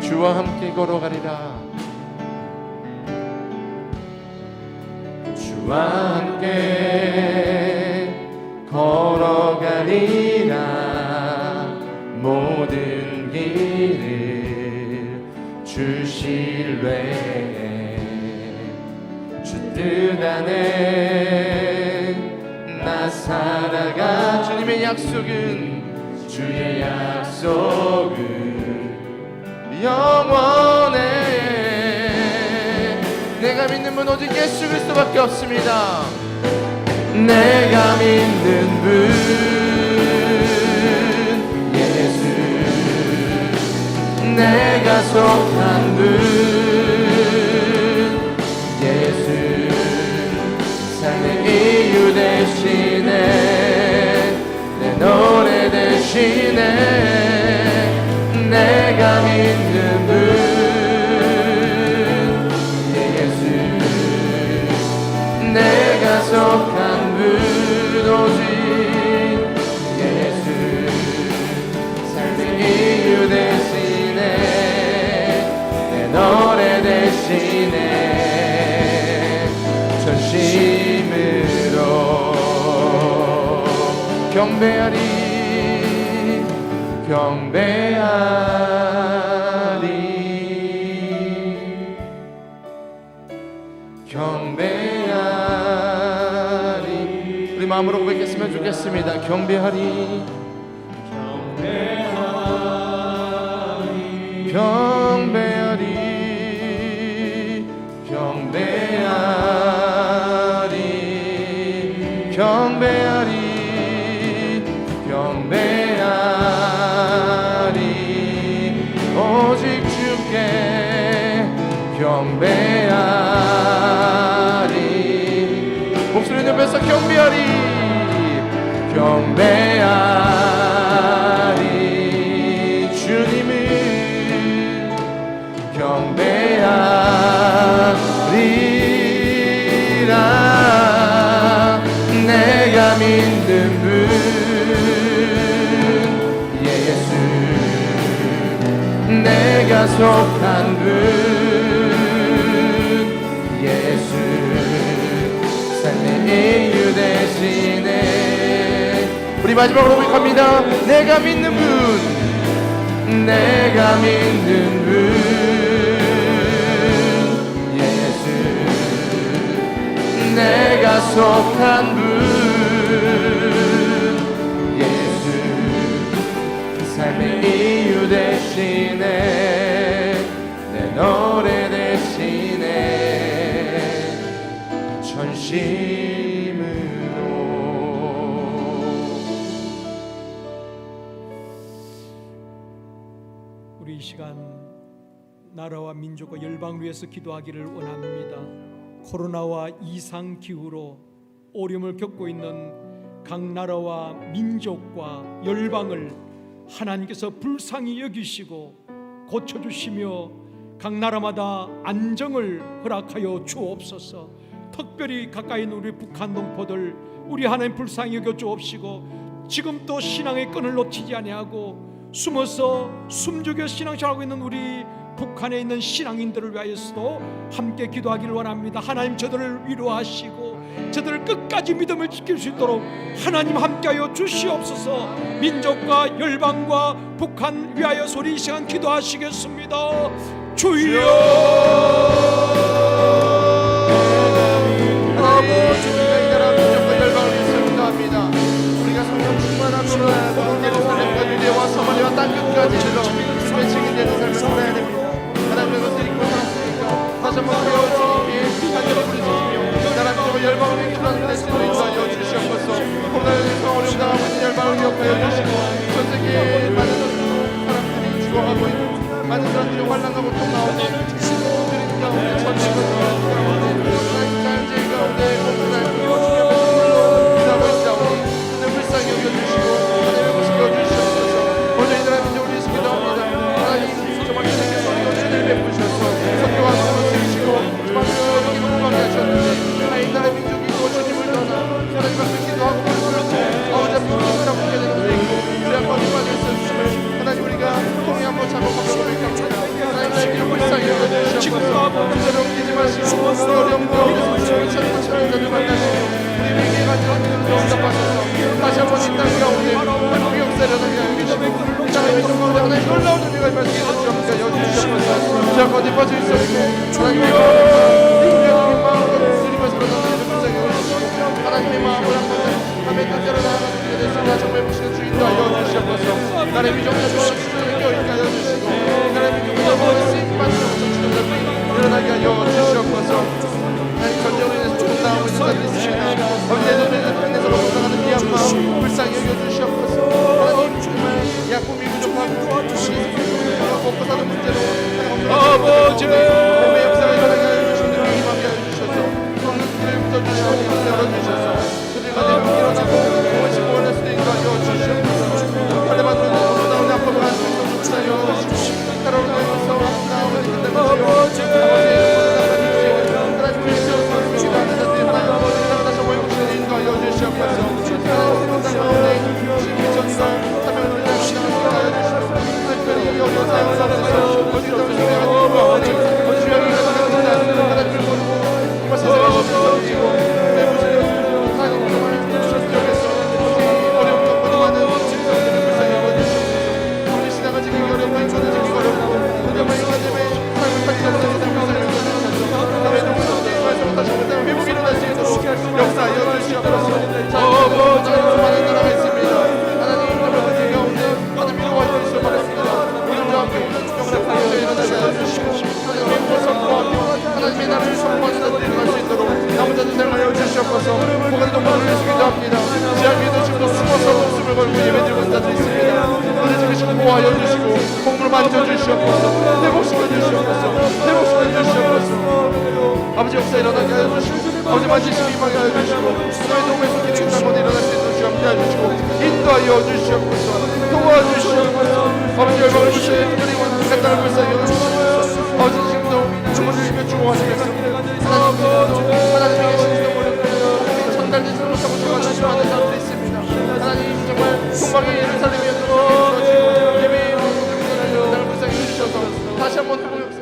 주와 함께 걸어가리라 주와 함께 걸어가리라 모든 길을 주실래 주 뜻 안에 나 살아가 주님의 약속은 주의 약속은 영원해 내가 믿는 분 오직 예수 그리스도밖에 없습니다 내가 믿는 분 예수 내가 속한 분 예수 삶의 이유 되시네 내 노래 되시네 내가 믿는 분 예수 내가 속한 분 오직 예수 삶의 이유 되시네 내 노래 되시네 전심으로 경배하리 경배하리 경배하리 우리 마음으로 고백했으면 좋겠습니다 경배하리 경배하리 경배하리 경배하리 경배하리 경배하리 오직 주께 경배하리 목소리 높여서 경배하리 경배하리 주님을 경배하리라 내가 믿는 분 예수 내가 속한 분 예수 삶의 이유 되시네 우리 마지막으로 고백합니다 내가 믿는 분 내가 믿는 분 예수 내가 속한 분 예수 삶의 이유 되시네 내 노래 되시네 전심으로 우리 이 시간 나라와 민족과 열방을 위해서 기도하기를 원합니다. 코로나와 이상기후로 어려움을 겪고 있는 각 나라와 민족과 열방을 하나님께서 불쌍히 여기시고 고쳐주시며 각 나라마다 안정을 허락하여 주옵소서. 특별히 가까이 있는 우리 북한 동포들 우리 하나님 불쌍히 여겨 주옵시고 지금 또 신앙의 끈을 놓치지 아니하고 숨어서 숨죽여 신앙생활하고 있는 우리 북한에 있는 신앙인들을 위하여서도 함께 기도하기를 원합니다. 하나님 저들을 위로하시고 저들을 끝까지 믿음을 지킬 수 있도록 하나님 함께하여 주시옵소서. 민족과 열방과 북한 위하여 소리 이 시간 기도하시겠습니다. 주여 아버지, 우리가 이 나라 민족과 열방을 위해서 기도합니다. 우리가 성령 충만함으로 예루살렘과 유대와 사마리아 땅 끝까지 이르러 주님의 증인되는 삶을 살아야 됩니다. 하나님의 것을 잊고 살았으니까 다시 한번 우리가 주님께 간절히 부르짖으며 나라 민족과 열방을 위해 기도하는 데 쓰고 인도하여 주시옵소서. 코로나로 인해서 어려움 당하고 있는 열방을 기억하여 주시고 전 세계에 많은 사람들이 죽어가고 있고 많은 사람들이 환난과 고통 가운데 그들이 가운데 전쟁과 가운데 짤제 가운데 고통을 기도하고 있사오니 주님 불쌍히 여겨주시고 하나님의 모습 여주시옵소서. 먼저 이 나라 민족을 위해서 기도합니다. 하나님 정말 주님께서 은혜를 베푸셔서 성경과 말씀을 쓰시고 정말 여기 공부하게 하셨는데 이 나라 민족이 또 주님을 떠나 하나님 앞에 기도하고 아버지 앞에 기도를 잡게 되는 것도 있고 우리 한번 빠져 있어주시면 하나님 우리가 통해 한번 작업하고 고백합니다. 하나님 나에게 불쌍히 여겨주시옵소서. 주저를 옮기지 마시고 어려움 가운데서 주님의 찾는 자를 만나시고 우리 위기에 가지고 응답하셔서 다시 한번 이 땅 가운데 한국의 역사를 일어나게 하여 주시고 이 땅의 민족 가운데 하나님 놀라운 은혜가 임하시게 해주시옵소서. 여주시옵소서. 주 앞에 빠져 있었고 하나님의 마음과 주님을 살아나는 불쌍히 여겨주시고 하나님의 마음을 한번 밤에 끝자로 나아가게 됐습니다. 정말 보시는 주인도 하여 주시옵소서. 나의 민족들을 주님께 여기게 하여 주시고 나의 민족들을 쓰임 받으시고 주님들을 일어나게 하여 주시옵소서. 하나님 전쟁으로 인해서 고통당하고 있는 자들이 있습니다. 어린애들은 땅에서 고통당하는 귀한 마음 불쌍히 여겨주시옵소서. 하나님 정말 약품이 부족하고 먹고 사는 문제로 아버지 몸의 역사가 일어나게 하여 주시는 분이 임하게 하여 주셔서 성령들을 붙여주시고 힘을 열어주셔서 그들과 내가 일어나고 무엇이 구원할 수도 있고 하여 주시옵소서. 할례받는 어머나오는 아빠가 하는 것을 불쌍히 여겨주시고 따라오는 것에서 나오는 그때까지 역사하여 주시옵소서. 아버지 많은 나라가 있습니다. 하나님 정말 그 가운데 많은 미로와 있으시오 바랍니다. 우리와 함께 영원한 일어나게 하여 주시고 하나님의 복을 선포하며 하나님의 나라를 선포하는 자들이 일어날 수 있도록 남은 자들 사용하여 주시옵소서. 모든 동물을 위해서 기도합니다. 지하 위에도 지금도 숨어서 목숨을 걸고 예배드리는 자들이 있습니다. 오늘 지금 보호하여 주시고 공물을 만져주시옵소서. 회복시켜 주시옵소서. 회복시켜 주시옵소서. 아버지 역사 일어나게 하여 주시고 아버지 만지심이 임하게 하여 주시고 하나님의 도움에서 기능이 사건이 일어날 수 있도록 주함께 하여 주시고 인도하여 주시옵소서. 도와주시옵소서. 아버지 열방을 주시는 특별히 그 땅을 불쌍히 여겨주시옵소서. 아버지 지금도 주문을 입에 주고하시겠습니다. 하나님에게 신성을 올려드리고 전달되지 못하고 주관하시고 하는 사람들이 있습니다. 하나님 정말 통방의 예루살렘에 연주하시고 예배의 땅을 불쌍히 해주셔서 다시 한번 회복 역사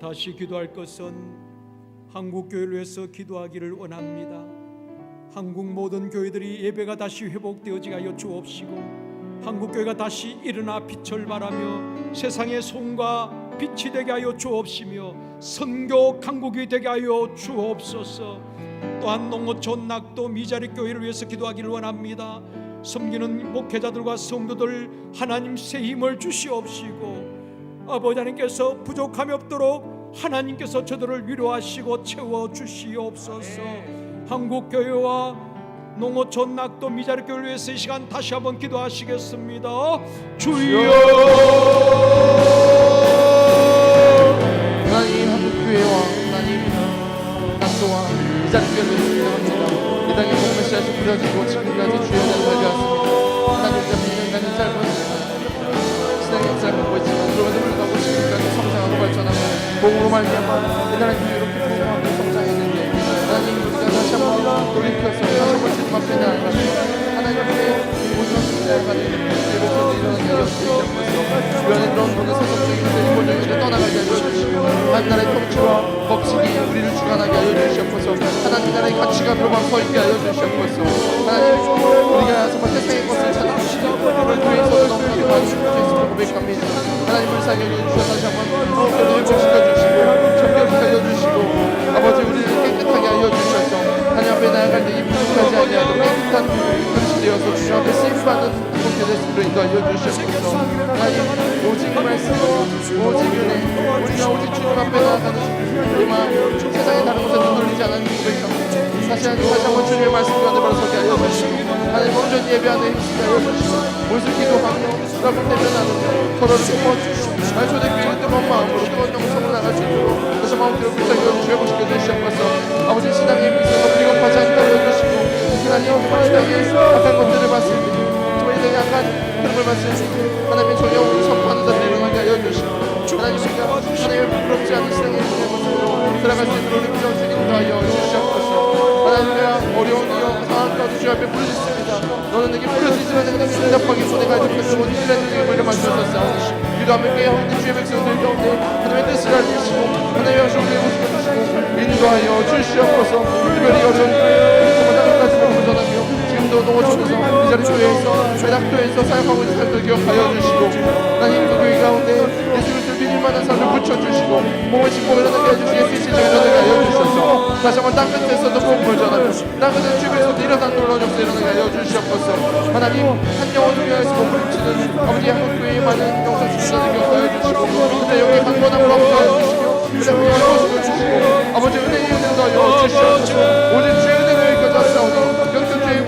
다시 기도할 것은 한국 교회를 위해서 기도하기를 원합니다. 한국 모든 교회들이 예배가 다시 회복되어지게 하여 주옵시고 한국 교회가 다시 일어나 빛을 발하며 세상의 손과 빛이 되게 하여 주옵시며 선교 강국이 되게 하여 주옵소서. 또한 농어촌 낙도 미자리 교회를 위해서 기도하기를 원합니다. 섬기는 목회자들과 성도들 하나님 새 힘을 주시옵시고 아버지 하나님께서 부족함이 없도록 하나님께서 저들을 위로하시고 채워주시옵소서. 한국교회와 농어촌 낙도 미자리 교회를 위해서 이 시간 다시 한번 기도하시겠습니다. 주여 하나님 한국교회와 하나님 낙도와 미자리 교회를 기도합니다. 이 땅에 복음의 씨앗이 뿌려지고 지금까지 주의 은혜를 발견했습니다. 하나님 우리가 믿는 짧은 신앙의 역사를 갖고 있지만 그럼에도 불구하고 지금까지 성장하고 발전하고 복음으로 말미암아 이 나라의 교회로 기쁨하고 성장했는데 하나님 우리가 다시 한번 돌이켜서 다시 한번 주님 앞에 나아가서 하나님 앞에 모든 것을 받는 예배소리 일어나게 하여 주시옵소서. 주변에 들어온 모든 세속적인 일본적인 떠나가게 하여 주시고 한 나라의 통치와 법칙이 우리를 주관하게 하여 주시옵소서. 하나님의 가치관으로만 서 있게 하여 주시옵소서. 하나님 우리가 정말 세상의 것을 찾아주시고 오늘 교회에서도 너무나도 많은 주께서 고백합니다. 하나님 불쌍히 여겨주셔서 다시 한번 회복시켜 주시고 정결케 하여 주시고 아버지 우리를 깨끗하게 하여 주셔서 하나님 앞에 나아갈 때 이 부족하지 아니하고 깨끗한 그릇이 되어서 주님 앞에 쓰임받는 복게 될 수 있도록 인도하여 주시옵소서. 하나님 오직 말씀 오직 은혜 우리가 오직 주님 앞에 나아가는 우리 마음 세상에 다른 곳에 눈돌리지 않는 고백합니다. 다시 한번 주님의 말씀 가운데 바로 서게 하여 주시고 하나님 온전히 예배하는 힘쓰게 하여 주시고 모습 기도하며 여러분 대면하며 서로를 품어주시고 날 초대교회는 뜨거운 마음으로 뜨거운 영성으로 나갈 수 있도록 다시 마음대로 불쌍히 여주시고 회복시켜 주시옵소서. 아버지 신앙의 미소가 비겁하지 않게 하여 주시고 하나님 신앙의 약한 것들을 봤을 때 저희들의 약한 흐름을 봤을 때 하나님의 전혀 우리 선포하는 자들이 일어나게 하여 주시고 하나님 우리가 하나님을 부끄럽지 않은 신앙의 모습으로 들어갈 수 있도록 우리 필요한 인도하여 주시옵소서. 하나님의 어려운 상황 가운데 주 앞에 부르짖습니다. 너는 내게 부르짖으면 내가 너에게 응답하기 손에 가지고 펴주고 이스라엘 중에 머리를 맞추셨사오니 기도하며 깨어있는 주의 백성들 가운데 하나님의 뜻을 알리시고 하나님의 영성을 보시고 인도하여 주시옵소서. 특별히 어려운 정말 땅까지 복음을 전하며 지금도 농어촌에서 이 자리 교회에서 회당교회에서 사역하고 있는 사람들 기억하여 주시고 하나님 그 교회 가운데 예수 그리스도를 믿을 만한 사람을 붙여주시고 몸을 짚고 일어나게 해주시고 예수의 시정을 일어나게 하여 주셔서 다시 한번 땅끝에서도 복음을 전하며 땅끝의 주변에서도 일어난 놀라운 역사 일어나게 하여 주시옵소서. 하나님 한 영혼을 위하여서 몸을 치는 아버지 한국교회의 많은 영상 주시는 기억하여 주시고 그때 여기 강건함으로 함께하여 주시고 그때 모습을 주시고 아버지 은혜의 은혜도 하여 주시옵소서. 오직 주의 은혜가 여기까지 왔사오니 영적주의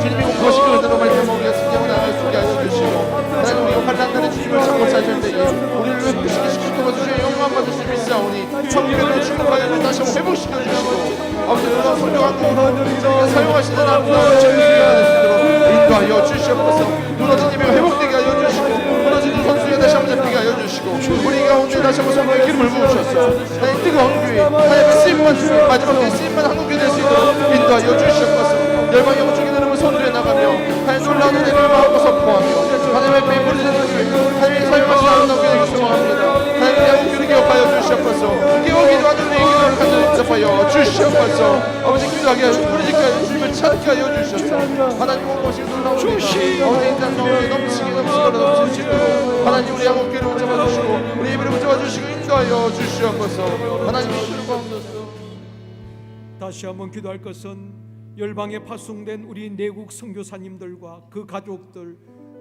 주님이 무엇이 그 은혜로 말씀하고 승리하고 나갈 수 있게 하여 주시고 하나님 우리가 환난 날에 주님을 찾고 찾을 때에 우리를 회복시키시고 통해서 주의 영광 받을 수 있사오니 성경으로 축복하여 다시 한번 회복시켜 주시고 아버지 그런 성경학으로 사용하시는 아름다운 진리가 될 수 있도록 인도하여 주시옵소서. 무너진 예배가 회복되게 하여 주시고 무너지는 선수가 다시 한번 잡히게 하여 주시고 우리 가운데 다시 한번 성령의 기름을 부으셔서 하나님 뜨거운 교회 하나님의 쓰임만 마지막 때 쓰임만 한국교회 될 수 있도록 인도하여 주시옵소서. 열방의 오죽이 되는 선두에 나가며 하나님 놀라운 은혜를 마음껏 선포하며 하나님의 배부르는 교회 하나님의 사용하신 아름다운 교회를 소망합니다. 하나님의 한국교회를 기억하여 주시옵소서. 깨우기도 하는 우리의 기도를 간절히 주시옵소서. 아버지 기도하게 하여 부르짖게 하여 주님을 찾게 하여 주시옵소서. 하나님 무엇이 놀라운 우리가 아버지 인간 마음에 넘치게 넘칠 수 있도록 하나님 우리 한국교회를 붙잡아 주시고 우리 예배를 붙잡아 주시고 인도하여 주시옵소서. 하나님 주를 구하옵소서. 다시 한번 기도할 것은 열방에 파송된 우리 내국 선교사님들과 그 가족들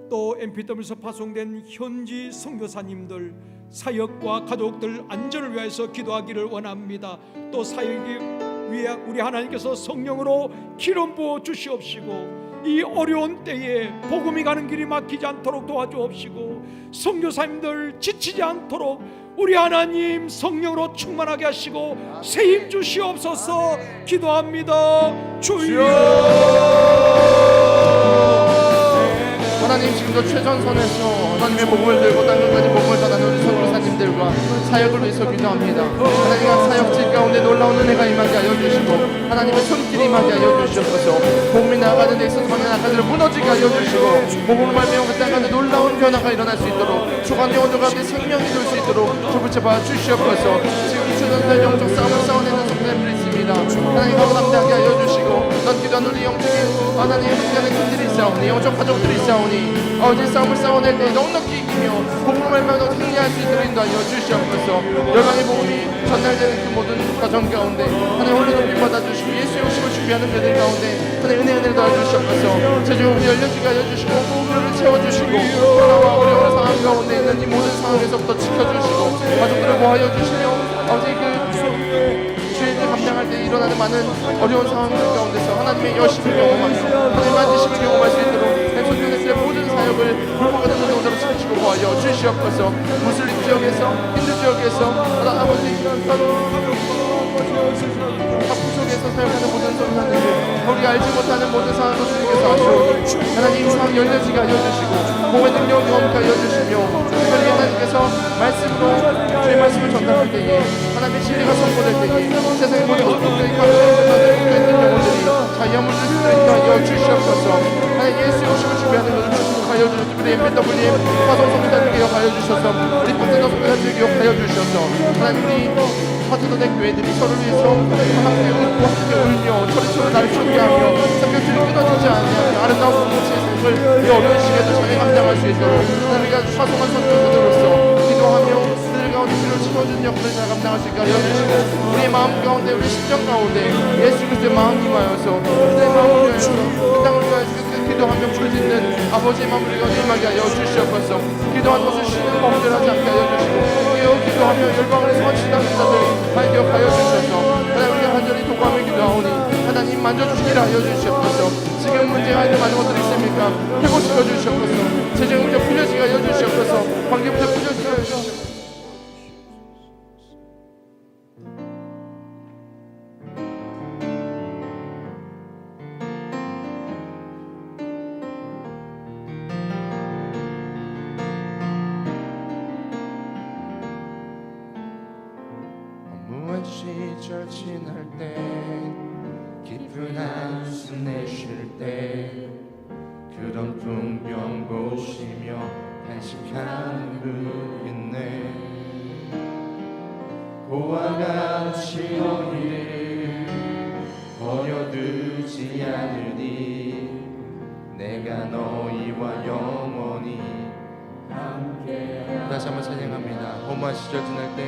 또 MPW에서 파송된 현지 선교사님들 사역과 가족들 안전을 위해서 기도하기를 원합니다. 또 사역이 위해 우리 하나님께서 성령으로 기름 부어 주시옵시고 이 어려운 때에 복음이 가는 길이 막히지 않도록 도와주옵시고 선교사님들 지치지 않도록 우리 하나님 성령으로 충만하게 하시고 세임 주시옵소서. 기도합니다. 주여. 하나님 지금도 최전선에서 하나님의 복음을 들고 땅끝까지 복음을 전하는 우리 선교사님들과 사역을 위해서 기도합니다. 하나님 각 사역지 가운데 놀라운 은혜가 임하게 하여 주시고 하나님의 손길이 임하게 하여 주시옵소서. 복음이 나아가는 데 있어서 많은 악한들을 무너지게 하여 주시고 복음을 말미암아 그 땅 가운데 놀라운 변화가 일어날 수 있도록 초간 영혼들 가운데 생명이 될 수 있도록 주붙잡아 주시옵소서. 지금 이 주전들 영적 싸움을 싸워내는 성도님들이 있습니다. 하나님 가고 남대하게 하여 주시고 넌 기도하는 우리 영적인 하나님의 함께하는 팀들이 있사오니 영적 가족들이 있사오니 어제 싸움을 싸워낼 때 넉넉히 이기며 복음을 말미암아 승리할 수 있도록 인도하여 주시옵소서. 열방의 복음이 전달되는 그 모든 과정 가운데 하나님 홀로 높임 받아주시고 예수의 오심을 준비하는 그들 가운데 하나님 은혜를 더해주시옵소서. 제주 우리 열려지게 하여 주시고 우리를 채워주시고 코로나와 어려운 상황 가운데 있는 이 모든 상황에서부터 지켜주시고 가족들을 보호하여 주시며 아버지 그 주인을 감당할 때 일어나는 많은 어려운 상황들 가운데서 하나님의 여심을 경험하며 하나님의 만지심을 경험할 수 있도록 손님들의 모든 사역을 불법하는 노동자로 지키시고 보하여 주시옵소서. 무슬림 지역에서 힌두 지역에서 아버지 부족에서 사역하는 모든 선사님들 우리가 알지 못하는 모든 상황도 주님께서 하시오니 하나님 이 상황 열려지게 하여 주시고 몸의 능력을 경험케 하여 주시며 특별히 하나님께서 말씀으로 주의 말씀을 전달할 때에 하나님의 진리가 선포될 때에 세상의 모든 어둠들이 감정을 있는 영혼들이 자유함을 줄 수 있게 하여 주시옵소서. 하나님 예수의 오심을 준비하는 것을 축복하여 주셔서 우리 MPW님 화성 성교사들 기억하여 주셔서 우리 파트너 성교사들 기억하여 주셔서 하나님 우리 파트너된 교회들이 서로를 위해서 함께 우리와 함께 울며 소리쳐서 나를 춤게 하며 성경줄이 끊어지지 않으며 아름다운 공동체의 삶을 이 어려운 시기에도 잘 감당할 수 있도록 우리가 사소한 선교사들로서 기도하며 그들 가운데 길을 심어주는 역할을 잘 감당할 수 있게 하여 주시고 우리의 마음 가운데 우리 심정 가운데 예수 그리스도의 마음이 임하여서 그들의 마음을 위하여서 이 땅을 위하여서 기도하며 부르짖는 아버지의 마음을 가운데 임하게 하여 주시옵소서. 기도한 것을 쉬는 범죄하지 않게 하여 주시고 기도하며 열방을 소환시키는 자들 하나님 기억하여 주셔서 하나님 우리가 간절히 도구하며 기도하오니 하나님 만져주시기를 하여 주시옵소서. 지금 문제가 있는 많은 것들이 있습니까? 회복시켜 주시옵소서. 재정부터 풀려지게 하여 주시옵소서. 관계부터 풀려지게 하여 주시옵소서. 시절 지날 때 깊은 한숨 내쉴 때 그런 풍경 보시며 한식하는 분 있네. 고와 같이 너희를 버려두지 않으니 내가 너희와 영원히 함께. 다시 한번 찬양합니다. 허무한 시절 지날 때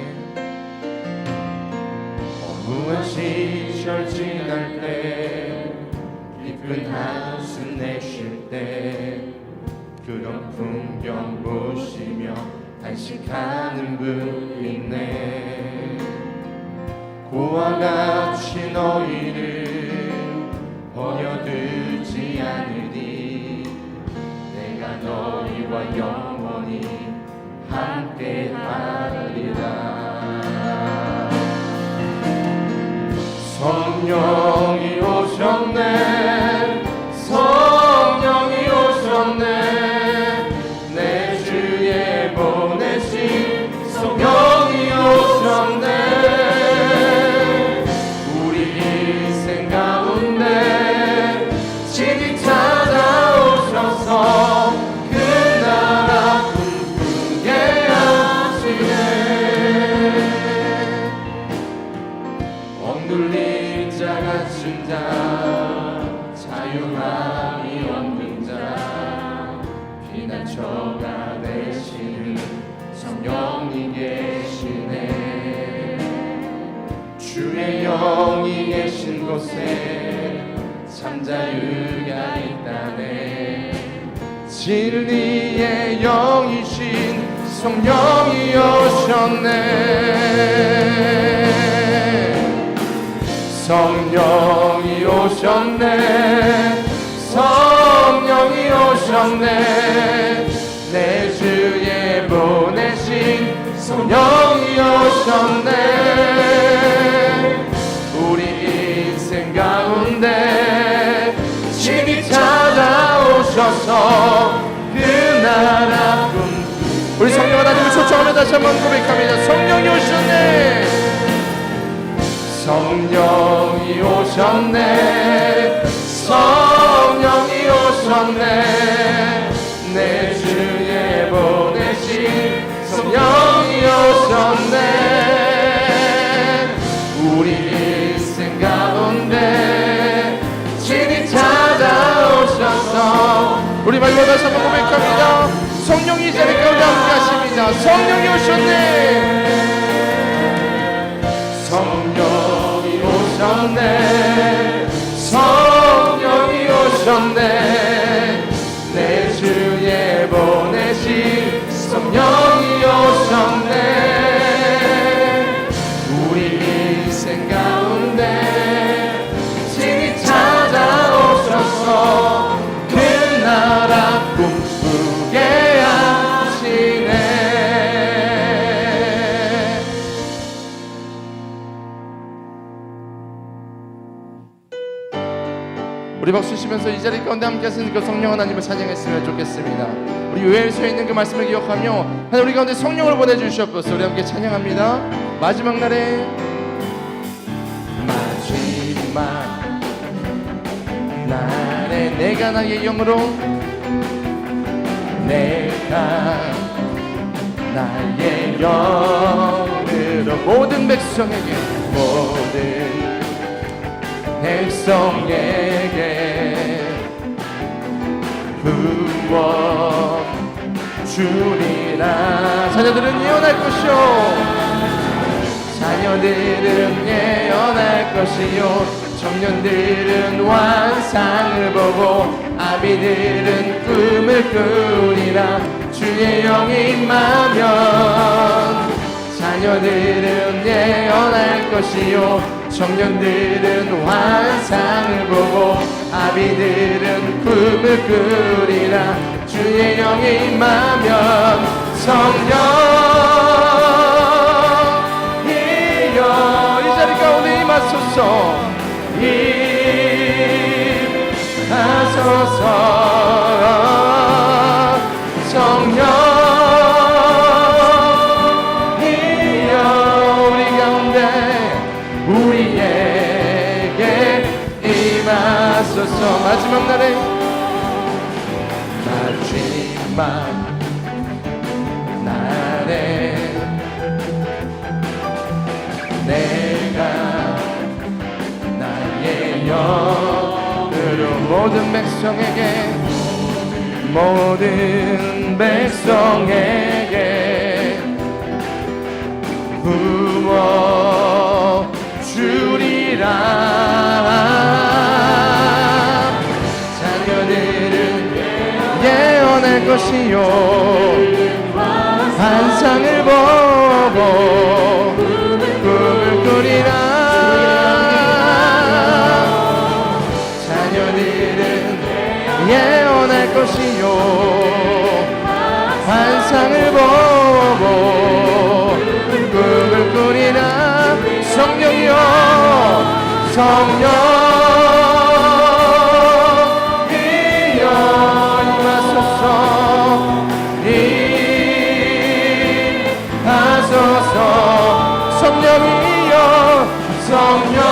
무한 시절 지날 때 깊은 한숨 내쉴 때 그런 풍경 보시며 한식하는 분 있네. 고와 같이 너희를 버려두지 않으니 내가 너희와 영원히 함께 하리라. 성령이 오셨네. 성령이 오셨네. 내 주에 보내신 성령이 오셨네. 우리 인생 가운데 친히 찾아오셔서 그 나라 꿈꾸게 하시네. 억눌린 자 갇힌 자 자유함이 없는 자 피난처가 되시는 성령이 계시네. 주의 영이 계신 곳에 참 자유가 있다네. 진리의 영이신 성령이 오셨네. 성령이 오셨네. 성령이 오셨네. 내 주에 보내신 성령이 오셨네. 우리 인생 가운데 친히 찾아오셔서 그 나라 꿈꾸게. 우리 성령 하나님을 초청하며 다시 한번 고백합니다. 성령이 오셨네. 성령이 오셨네. 성령이 오셨네. 내 주에 보내신 성령이 오셨네. 우리 인생 가운데 친히 찾아오셔서 우리 마지막 다시 한번 고백합니다. 성령이 이 자리 가운데 함께 하십니다. 성령이 오셨네. 성령이 오셨네. 성령이 오셨네. 내 주에 보내신 성령이 오셨네. 우리 인생 가운데 친히 찾아오셔서 그 나라 꿈꾸게 하시네. 우리 박수 치면서 이 자리 가운데 함께 하시는 그 성령 하나님을 찬양했으면 좋겠습니다. 우리 요엘 서에 있는 그 말씀을 기억하며 하나님 우리 가운데 성령을 보내주시옵소서. 우리 함께 찬양합니다. 마지막 날에 마지막 날에 내가 나의 영으로 내가 나의 영으로 모든 백성에게 모든 백성에게 부어 주리라. 자녀들은 예언할 것이요, 자녀들은 예언할 것이요, 청년들은 환상을 보고 아비들은 꿈을 꾸리라. 주의 영이 임하면 자녀들은 예언할 것이요, 청년들은 환상을 보고 아비들은 꿈을 꾸리라. 주의 영이 임하면 성령이여 이 자리 가운데 임하소서. 임하소서. 성령이여 우리 가운데 우리에게 임하소서. 마지막 날에 마지막 날에 내가 나의 영으로 모든 백성에게 부어 주리라. 자녀들은 예언할 것이요, 환상을 보고 꿈을 꾸리라. 자녀들은 예언할 것이요, 환상을 보고 꿈을 꾸리라. 성령이여 성령이여 임하소서. 임하소서. 성령이여 성령이여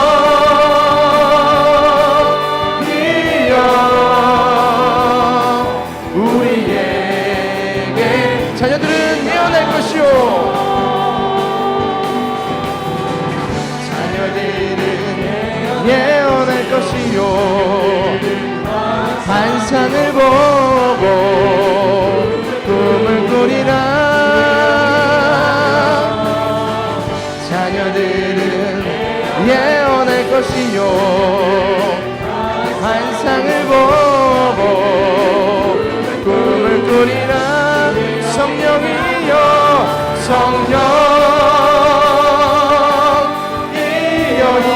우리에게 자녀들은 예언할 것이요, 예언할 것이요, 환상을 보고 꿈을 꾸리라. 자녀들은 예언할 것이요, 환상을 보고 꿈을 꾸리라. 성령이여 성령이여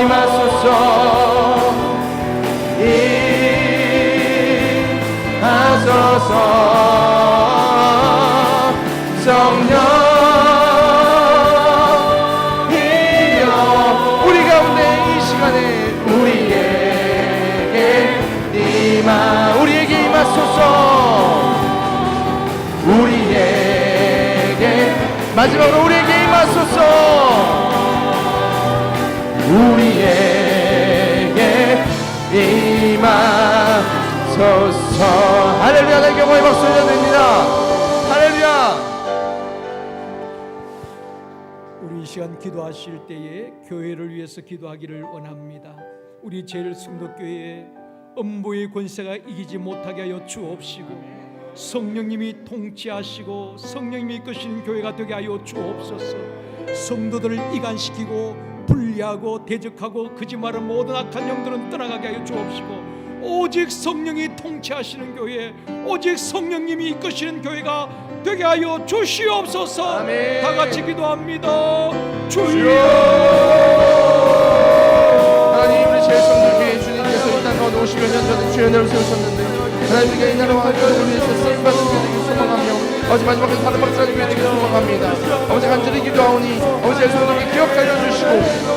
임하소서. 임하소서. 성령이여 우리 가운데 이 시간에 우리에게 임하소서. 우리에게 마지막으로 우리에게 임하소서. 우리에게 임하소서. 할렐루야. 내 경호의 박수 드립니다. 할렐루야. 우리 이 시간 기도하실 때에 교회를 위해서 기도하기를 원합니다. 우리 제일성도교회에 음부의 권세가 이기지 못하게 하여 주옵시고, 성령님이 통치하시고 성령님이 이끄시는 교회가 되게 하여 주옵소서. 성도들을 이간시키고 분리하고 대적하고 거짓말하는 모든 악한 영들은 떠나가게 하여 주옵시고, 오직 성령이 통치하시는 교회, 오직 성령님이 이끄시는 교회가 되게 하여 주시옵소서. 아멘. 다 같이 기도합니다. 주여. 하나님, 우리 제일성도교회 주님께서 이 땅 가운데 50여 년 전에 주의 은혜를 세우셨는데 하나님, 우리가 이 나라와 교회를 위해서 쓰임받은 교회 되길 소망하며 아버지 마지막에 다른 박사님 교회 되길 소망합니다. 아버지 간절히 기도하오니 아버지 제일성도교회 기억하여 주시고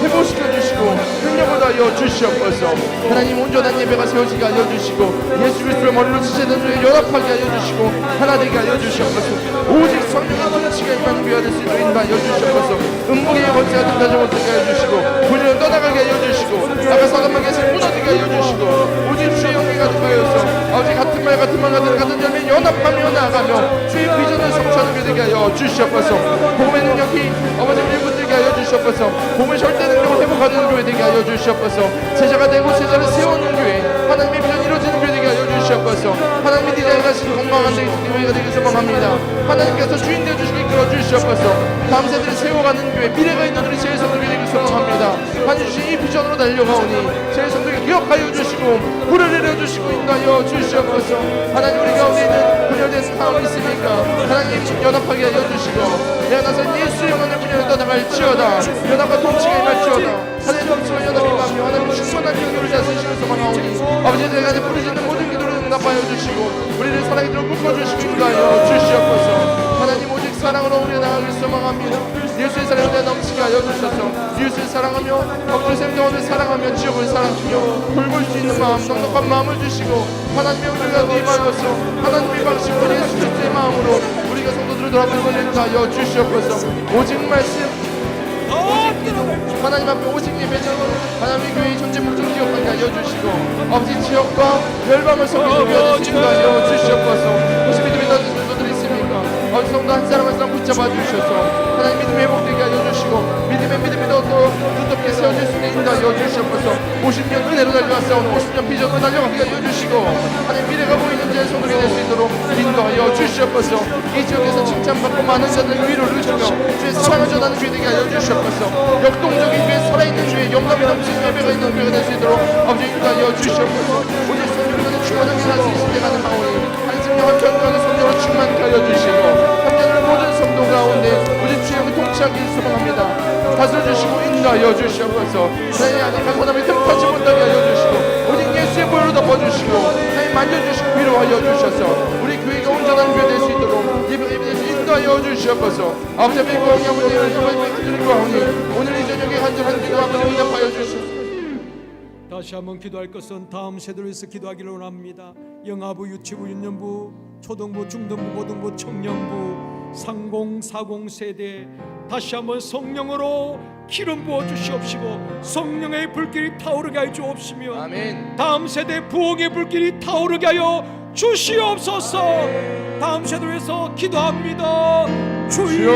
회복시켜 주시고 능력을 다하여 주시옵소서. 하나님, 온전한 예배가 세워지게 하여 주시고 예수 그리스도의 머리로 지체된 주에 연합하게 하여 주시고 하나 되게 하여 주시옵소서. 오직 성령의 통치가 임하는 교회가 될 수 있도록 인도하여 주시옵소서. 음부의 권세가 등하지 못하게 하여 주시고 불의를 떠나가게 하여 주시고 아까 사단만 계속 무너지게 하여 주시고 오직 주의 영광이 가득하여서 아버지 같은 말 같은 열매 연합하며 나아가며 주의 비전을 성취하는 되게 하여 주시옵소서. 복음의 능력이 아버지 우리 붙들게 하여 주시옵소서. 복음의 절대 능력을 회복하는 교회 되게 하여 주시옵소서. 제자가 되고 제자를 세우는 교회, 하나님의 비전이 이루어지는 교회 되게 하여 주시옵소서. 하나님의 디자인하신 건강한 교회가 되길 소망합니다. 하나님께서 주인 되어 주시기 이끌어 주시옵소서. 다음 세대를 세워가는 교회, 미래가 있는 우리 제일 선도교회 되길 소망합니다. 하나님 주신 이 비전으로 달려가오니 제일 선도교회 기억하여 주시고 불을 내려주시고 인도하여 주시옵소서. 하나님 우리 가운데 있는 분열된 상황이 있으니까 하나님 연합하게 하여 주시고 내가 나서 예수의 영혼의 분열을 떠나갈지어다. 연합과 통치가 임할지어다. 하나님 통치와 연합이 임하며 하나님 충만한 기도를 다스리시고 소망하오니 아버지 내가 부르짖는 모든 기도를 응답하여 주시고 우리를 사랑으로 묶어주시고 인도하여 주시옵소서. 하나님 오직 사랑으로 우리가 나아가길 소망합니다. 예수의 사랑을 내가 넘치게 하여 주셔서 예수를 사랑하며 억지로 생존을 사랑하며 지옥을 사랑하며 돌볼 수 있는 마음, 넉넉한 마음을 주시고 하나님의 우리가 임하여서 하나님의 방식으로 예수 그리스도의 마음으로 우리가 성도들을 돌아보고 인도하여 주시옵소서. 오직 말씀 오직 기도 하나님 앞에 오직 예배죠. 하나님의 교회의 존재 목적을 기억하게 하여 주시고 아버지 지역과 멸망을 섬기는 교회가 되시게 하여 주시옵소서. 혹시 믿음이 던진 분들이 있습니까? 아버지 성도 한 사람 한 사람 붙잡아 주셔서 하나님 믿음이 회복되게 하여 주시고 믿음이 더 두텁게 세워질 수 있는 인도하여 주시옵소서. 50년 은혜로 달려왔사오는 50년 비전으로 달려가게 하여 주시고 하나님 미래가 보이는 자의 성도가 될 수 있도록 인도하여 주시옵소서. 이 지역에서 칭찬받고 많은 자들의 위로를 주며 주의 사랑을 전하는 교회 되게 하여 주시옵소서. 역동적인 교회, 살아있는 교회, 영감이 넘치는 예배가 있는 교회가 될 수 있도록 아버지 인도하여 주시옵소서. 오직 성도들은 충만하게 다스리실 때 가는 마오니 한승령한 견고하는 성도로 충만케 하여 주시고 함께하는 모든 성도 가운데 오직 주의 영이 통치하기를 소망합니다. 다스려주시고 인도하여 주시옵소서. 하나님 안에 사람이 틈타지 못하게 하여 주시고 오직 예수의 보혈로 덮어주시고 하나님 만져주시고 위로하여 주셔서 우리 교회가 온전한 교회 될 수 있도록 예배에서 인도하여 주시옵소서. 아버지 앞에 구하오니 아버지의 간절히 구하오니 오늘 이 저녁에 간절한 기도 아버지 응답하여 주시옵소서. 다시 한번 기도할 것은 다음 세대를 위해서 기도하기를 원합니다. 영아부, 유치부, 유년부, 초등부, 중등부, 고등부, 청년부, 상공, 사공 세대 다시 한번 성령으로 기름 부어 주시옵시고 성령의 불길이 타오르게 하여 주옵시며 아멘. 다음 세대 부흥의 불길이 타오르게 하여 주시옵소서. 다음 세대를 위해서 기도합니다. 주여.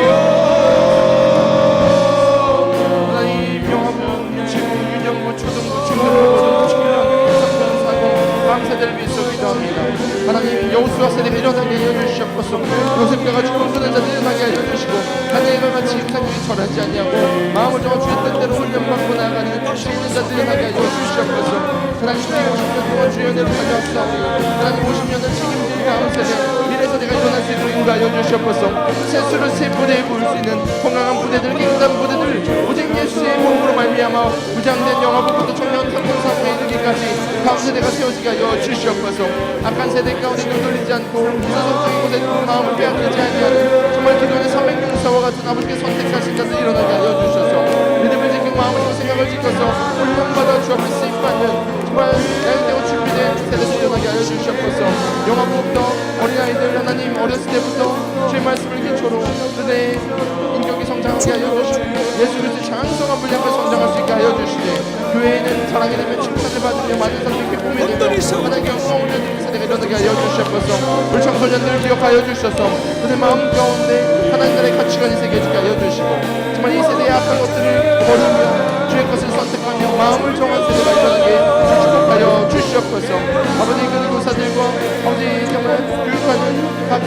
하나님 영화부, 유치부, 유년부, 초등부, 중등부, 청년부, 상공, 사공 다음 세대를 위해서 기도합니다. 하나님 여호수아 세대가 일어나게 하여 주시옵소서. 요셉과 죽은 자들을 일어나게 하여 주시고 하나님과 같이 육상들이 절하지 아니하고 마음을 정한 주의 뜻대로 훈련받고 나아가는 주의 있는 자들을 일어나게 하여 주시옵소서. 하나님 50년 동안 주의 은혜를 가져왔사오니 하나님 50년을 책임질 다음 세대 미래 세대가 일어날 수 있도록 인도하여 주시옵소서. 세수를 새 부대에 부을 수 있는 건강한 부대들, 깨끗한 부대들 오직 예수의 몸으로 말미암아 무장된 영화부부터 청년 탐정사고에 이르기까지 다음 세대가 세워지게 하여 주시옵소서. 악한 세대 가운데 눈돌리지 않고 소속적인 곳에 마음을 빼앗기지 아니하는 정말 기도의 300용사와 같은 아버지께 선택하신 자들 일어나게 하여 주셔서 믿음을 지키고 마음을 생각을 지켜서 훈련받아 주 앞에 쓰임받는 정말 양육되고 준비된 세대들 일어나게 하여 주시옵소서. 영화부부터 어린아이들 하나님 어렸을 때부터 주의 말씀을 기초로 그대의 인격이 성장하게 하여 주시고 예수 그리스도의 장성한 분량을 성장할 수 있게 하여 주시되 교회에는 사랑이 되며 칭찬을 받으며 많은 사람들이 기쁨이 되며 하나님께 영광을 올려드리는 세대가 일어나게 하여 주시옵소서. 우리 청소년들을 기억하여 주셔서 그들의 마음 가운데 하나님 나라의 가치관이 새겨지게 하여 주시고 정말 이 세대의 악한 것들을 버리며 주의 것을 선택하며 마음을 정한 세대가 일어나게 축복하여 주시옵소서. 아버지 그 교사들과 아버지 정말 교육하는 각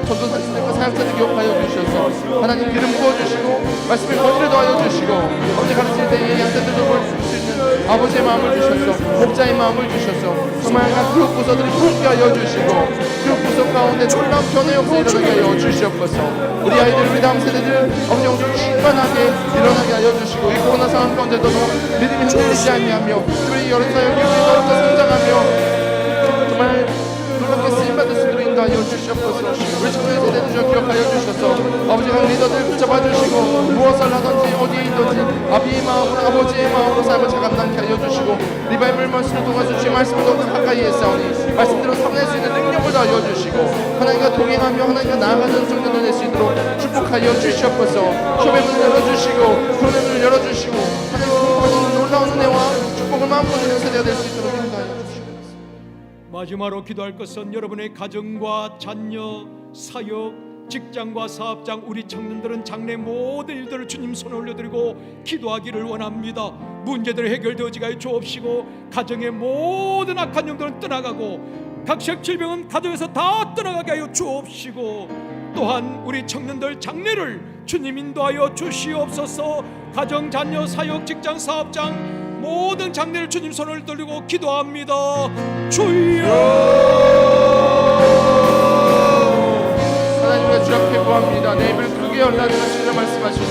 전도사님들과 사역자들 기억하여 주셔서 하나님 기름 부어주시고 말씀의 권위를 더하여 주시고 아버지 가르칠 때에 양떼들도 볼 수 있는 아버지의 마음을 주셔서 목자의 마음을 주셔서 정말 각 교육부서들이 부흥케 하여 주시고 교육부서 가운데 놀라운 변화의 역사 일어나게 하여 주시옵소서. 우리 아이들 우리 다음 세대들 아버지 영적 충만하게 일어나게 하여 주시고 이 코로나 상황 가운데도 믿음이 흔들리지 아니하며 우리 여러 사역이 더욱더 성장하며 정말 놀랍게 쓰임받을 수 있도록 인도하여 주시옵소서. 우리 청년 세대들 주 기억하여 주셔서 아버지 각 리더들 붙잡아 주시고 무엇을 하든지 어디에 있든지 아비의 마음으로 아버지의 마음으로 삶을 자감당케 하여 주시고 리바이벌 말씀을 통해서 주의 말씀을 더욱 가까이 했사오니 말씀대로 살아낼 수 있는 능력을 더하여 주시고 하나님과 동행하며 하나님과 나아가는 청년을 낼 수 있도록 축복하여 주시옵소서. 협의 문을 열어주시고 구원의 문을 열어주시고 하나님 놀라운 은혜와 축복을 마음껏 누리는 세대가 될 수 있도록 인도하여 주시옵소서. 마지막으로 기도할 것은 여러분의 가정과 자녀, 사역, 직장과 사업장, 우리 청년들은 장래 모든 일들을 주님 손에 올려드리고 기도하기를 원합니다. 문제들 해결되어지게 주옵시고, 가정의 모든 악한 영들은 떠나가고 각색 질병은 가정에서 다 떠나가게 하여 주옵시고, 또한 우리 청년들 장래를 주님 인도하여 주시옵소서. 가정, 자녀, 사역, 직장, 사업장 모든 장래를 주님 손을 돌리고 기도합니다. 주여, 하나님의 주 앞에 구합니다. 내 입을 크게 열라 내가 주라 말씀하시는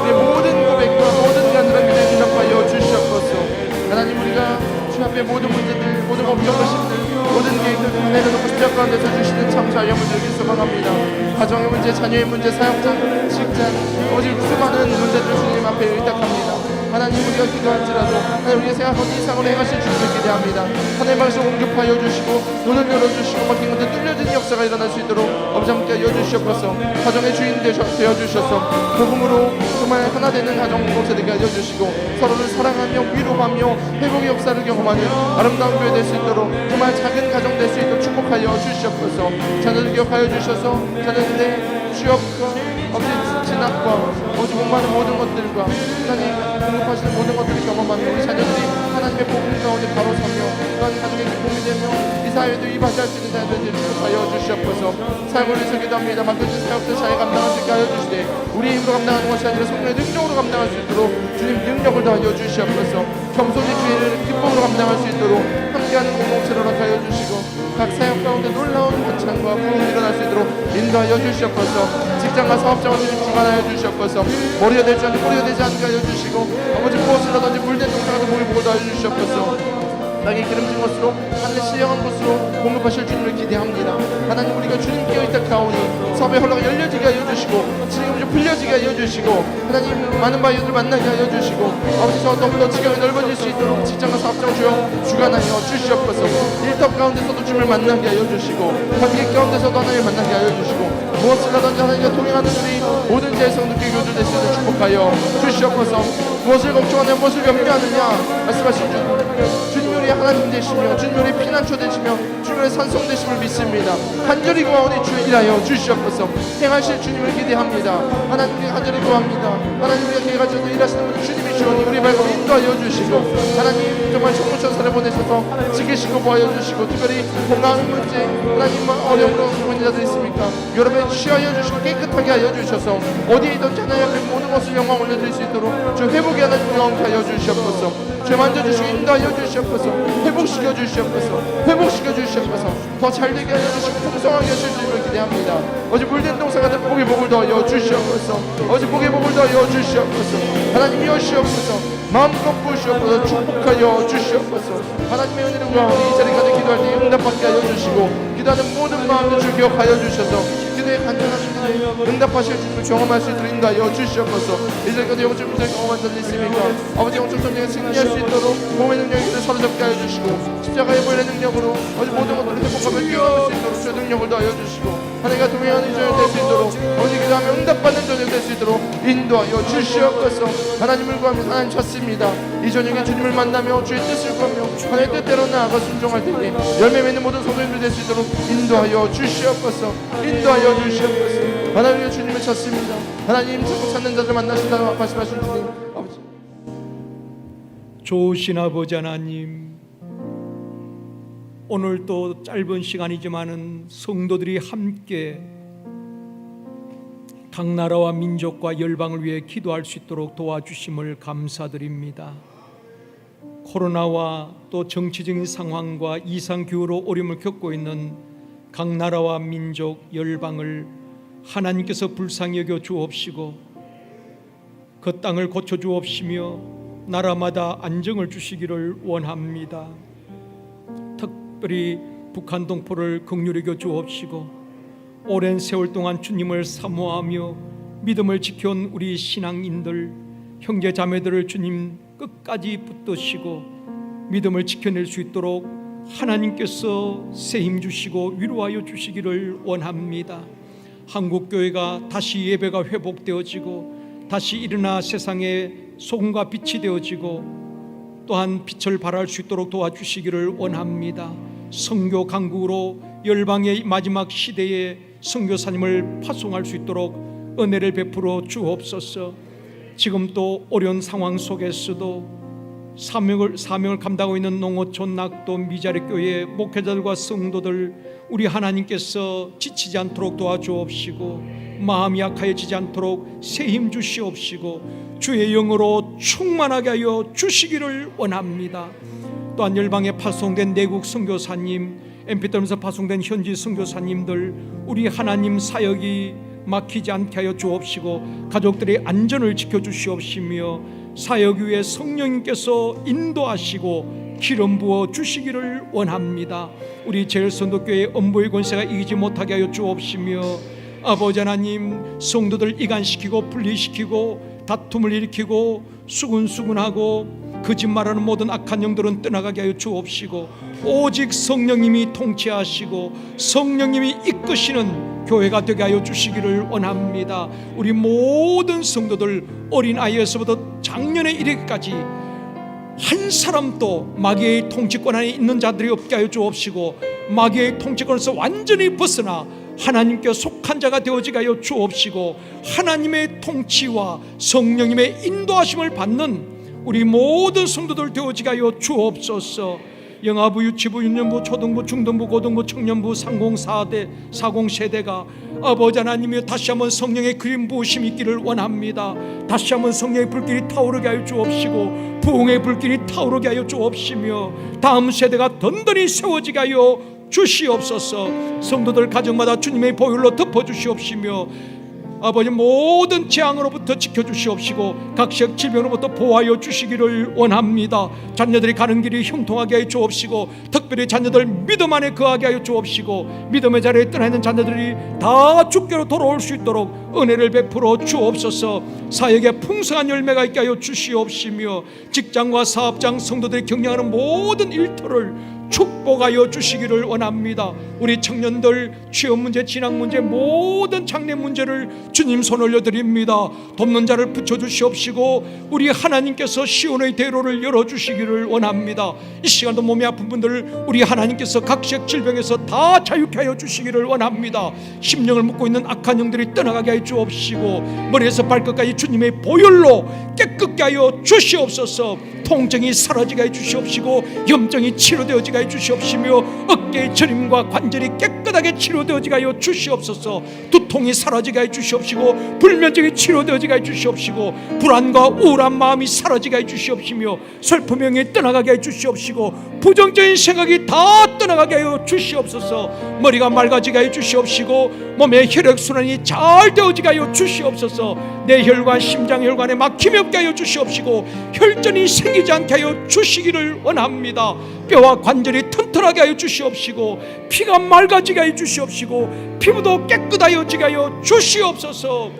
우리 모든 고백과 모든 간절한 기도에 응답하여 주시옵소서. 하나님, 우리가 주 앞에 모든 문제들, 모든 걱정하심들, 모든 계획들 내려놓고 십자가 가운데서 주시는 참사의 문제를 소망합니다. 가정의 문제, 자녀의 문제, 사역장, 직장, 오직 수많은 문제들 주님 앞에 의탁합니다. 하나님, 우리가 기도할지라도 하나님, 우리가 생각한 이상으로 행하실 주님을 기대합니다. 하나님 말씀 공급하여 주시고 눈을 열어주시고 막힌 것들 뚫려진 역사가 일어날 수 있도록 엄청나게 하여 주시옵소서. 가정의 주인 되어주셔서 복음으로 정말 하나 되는 가정 공동체 되게 하여 주시고 서로를 사랑하며 위로하며 회복의 역사를 경험하는 아름다운 교회 될 수 있도록 정말 작은 가정 될 수 있도록 축복하여 주시옵소서. 자녀들 기억하여 주셔서 자녀들의 취업과 아버지 진학과 아버지 목마른 모든 것들과 하나님 공급하시는 모든 것들을 경험하며 우리 자녀들이 하나님의 복음 가운데 바로 서며 또한 가정의 기쁨이 되며 이 사회도 이바지할 수 있는 자녀들을 축복하여 주시옵소서. 사역을 위해서 기도합니다. 맡겨진 사역들 잘 감당할 수 있게 하여 주시되 우리 힘으로 감당하는 것이 아니라 성령의 능력으로 감당할 수 있도록 주님 능력을 더하여 주시옵소서. 겸손히 주의를 기쁨으로 감당할 수 있도록 함께하는 공동체로 허락하여 주시고 각 사역 가운데 놀라운 번창과 부흥이 일어날 수 있도록 인도하여 주시옵소서. 직장과 사업장을 주님 주관하여 주시옵소서. 머리가 되지 않고 뿌리가 되지 않게 하여 주시고 아버지 무엇을 하든지 물된 동사가도 목이 보고도 하여 주시옵소서. 땅에 기름진 것으로 하늘에 신령한 것으로 공급하실 주님을 기대합니다. 하나님, 우리가 주님께 의탁하오니 사업의 흘러가 열려지게 하여 주시고 지금 좀 풀려지게 하여 주시고 하나님 많은 바이어들 만나게 하여 주시고 아버지 저 더불어 지경이 넓어질 수 있도록 직장과 사업장 주관하여 주시옵소서. 일터 가운데서도 주님을 만나게 하여 주시고 관계 가운데서도 하나님을 만나게 하여 주시고 무엇을 하든지 하나님과 동행하는 우리 모든 자의 성도께 교주될 수 있도록 축복하여 주시옵소서. 무엇을 걱정하냐 무엇을 염려하느냐 말씀하신 주님이 우리 하나님 되시며 주님이 우리 피난처 되시며 주님의 산성 되심을 믿습니다. 간절히 구하오니 주의 일하여 주시옵소서. 행하실 주님을 기대합니다. 하나님께 간절히 구합니다. 하나님, 우리가 계획하셔서 일하시는 분 주님이 주오니 우리 발걸음 인도하여 주시고 하나님 정말 천문천사를 보내셔서 지키시고 보하여 주시고 특별히 건강 문제 하나님 어려움으로 보는 자들 있습니까? 여러분 취하여 주시고 깨끗하게 하여 주셔서 어디에 있던 하나님 앞에 모든 것을 영광 올려드릴 수 있도록 주 회복의 하나님 영광 하여 주시옵소서. 죄 만져주시고 인도하여 주시옵소서. 회복시켜 주시옵소서. 회복시켜 주시옵소서. 더 잘되게 하여 주시고 풍성하게 하실 줄을 기대합니다. 어제 물된 동사 같은 복의 복을 더하여 주시옵소서. 어제 복의 복을 더하여 주시옵소서. 하나님 이어주시옵소서. 마음껏 부으시옵소서. 축복하여 주시옵소서. 하나님의 은혜를 구하오니 이 자리까지 기도할 때 응답받게 하여 주시고 기도하는 모든 마음들 주 기억하여 주셔서 기도에 간절하신 응답하실 줄을 경험할 수 있도록 인도하여 주시옵소서. 이 자리까지 영적 문제를 경험한 자들 있습니까? 아버지 영적 전쟁에 승리할 수 있도록 몸의 능력을 사로잡게 하여 주시고 십자가의 보혈의 능력으로 어디 모든 것들을 회복하며 뛰어넘을 수 있도록 주의 능력을 더하여 주시고 하나님과 동행하는 저녁 될 수 있도록 어디 기도하며 응답받는 저녁 될 수 있도록 인도하여 주시옵소서. 하나님을 구하며 하나님 찾습니다. 이 저녁에 주님을 만나며 주의 뜻을 구하며 하나님의 뜻대로 나아가 순종할 때에 열매 맺는 모든 성도님들 될 수 있도록 인도하여 주시옵소서. 인도하여 주시옵소서. 하나님의 주님을 찾습니다. 하나님 자꾸 찾는 자들 만나신다고 말씀하신 주님 아버지, 좋으신 아버지 하나님, 오늘 또 짧은 시간이지만은 성도들이 함께 각 나라와 민족과 열방을 위해 기도할 수 있도록 도와주심을 감사드립니다. 코로나와 또 정치적인 상황과 이상기후로 어려움을 겪고 있는 각 나라와 민족, 열방을 하나님께서 불쌍히 여겨 주옵시고 그 땅을 고쳐 주옵시며 나라마다 안정을 주시기를 원합니다. 특별히 북한 동포를 긍휼히 여겨 주옵시고 오랜 세월 동안 주님을 사모하며 믿음을 지켜온 우리 신앙인들, 형제 자매들을 주님 끝까지 붙드시고 믿음을 지켜낼 수 있도록 하나님께서 새 힘 주시고 위로하여 주시기를 원합니다. 한국교회가 다시 예배가 회복되어지고 다시 일어나 세상에 소금과 빛이 되어지고 또한 빛을 발할 수 있도록 도와주시기를 원합니다. 선교 강국으로 열방의 마지막 시대에 선교사님을 파송할 수 있도록 은혜를 베풀어 주옵소서. 지금 또 어려운 상황 속에서도 사명을 감당하고 있는 농어촌 낙도 미자립교회 목회자들과 성도들, 우리 하나님께서 지치지 않도록 도와주옵시고 마음이 약하여지지 않도록 새 힘 주시옵시고 주의 영으로 충만하게 하여 주시기를 원합니다. 또한 열방에 파송된 내국 선교사님, MP3에서 파송된 현지 선교사님들, 우리 하나님 사역이 막히지 않게 하여 주옵시고 가족들의 안전을 지켜주시옵시며 사역 위에 성령님께서 인도하시고 기름 부어 주시기를 원합니다. 우리 제일선도교회 엄부의 권세가 이기지 못하게 하여 주옵시며 아버지 하나님, 성도들 이간시키고 분리시키고 다툼을 일으키고 수군수군하고 거짓말하는 모든 악한 영들은 떠나가게 하여 주옵시고 오직 성령님이 통치하시고 성령님이 이끄시는 교회가 되게 하여 주시기를 원합니다. 우리 모든 성도들 어린아이에서부터 장년에 이르기까지 한 사람도 마귀의 통치권 안에 있는 자들이 없게 하여 주옵시고 마귀의 통치권에서 완전히 벗어나 하나님께 속한 자가 되어지게 하여 주옵시고 하나님의 통치와 성령님의 인도하심을 받는 우리 모든 성도들 되어지게 하여 주옵소서. 영아부, 유치부, 유년부, 초등부, 중등부, 고등부, 청년부, 상공사대, 사공세대가 아버지 하나님이 다시 한번 성령의 그림 부으심이 있기를 원합니다. 다시 한번 성령의 불길이 타오르게 하여 주옵시고 부흥의 불길이 타오르게 하여 주옵시며 다음 세대가 든든히 세워지게 하여 주시옵소서. 성도들 가정마다 주님의 보혈로 덮어주시옵시며 아버지 모든 재앙으로부터 지켜주시옵시고 각색 질병으로부터 보호하여 주시기를 원합니다. 자녀들이 가는 길이 형통하게 하여 주옵시고 특별히 자녀들 믿음 안에 거하게 하여 주옵시고 믿음의 자리에 떠나 있는 자녀들이 다 주께로 돌아올 수 있도록 은혜를 베풀어 주옵소서. 사역에 풍성한 열매가 있게 하여 주시옵시며 직장과 사업장 성도들이 경영하는 모든 일터를 축복하여 주시기를 원합니다. 우리 청년들 취업 문제, 진학 문제, 모든 장래 문제를 주님 손 올려드립니다. 돕는 자를 붙여주시옵시고 우리 하나님께서 시온의 대로를 열어주시기를 원합니다. 이 시간도 몸이 아픈 분들을 우리 하나님께서 각색 질병에서 다 자유케 하여 주시기를 원합니다. 심령을 묶고 있는 악한 영들이 떠나가게 하여 주옵시고 머리에서 발끝까지 주님의 보혈로 깨끗게 하여 주시옵소서. 통증이 사라지게 해주시옵시고 염증이 치료되어지게 해주시옵시며 어깨의 저림과 관절이 깨끗하게 치료되어지게 하여 주시옵소서. 두통이 사라지게 해주시옵시고 불면증이 치료되어지게 해주시옵시고 불안과 우울한 마음이 사라지게 해주시옵시며 슬픔이 영이 떠나가게 해주시옵시고 부정적인 생각이 다 떠나가게 하여 주시옵소서. 머리가 맑아지게 해주시옵시고 몸의 혈액순환이 잘 되어지게 하여 주시옵소서. 뇌혈관, 심장혈관에 막힘이 없게 하여 주시옵시고 혈전이 생기지 않게 하여 주시기를 원합니다. 뼈와 관절이 튼튼하게 하여 주시옵시고 피가 맑아지게 하여 주시옵시고 피부도 깨끗하여지게 하여 주시옵소서.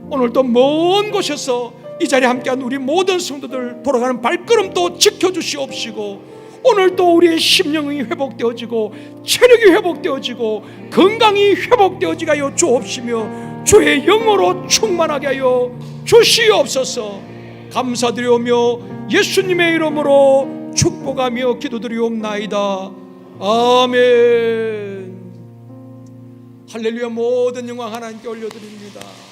오늘도 먼 곳에서 이 자리에 함께한 우리 모든 성도들 돌아가는 발걸음도 지켜주시옵시고 오늘도 우리의 심령이 회복되어지고 체력이 회복되어지고 건강이 회복되어지게 하여 주옵시며 주의 영으로 충만하게 하여 주시옵소서. 감사드리오며 예수님의 이름으로 축복하며 기도드리옵나이다. 아멘. 할렐루야. 모든 영광 하나님께 올려드립니다.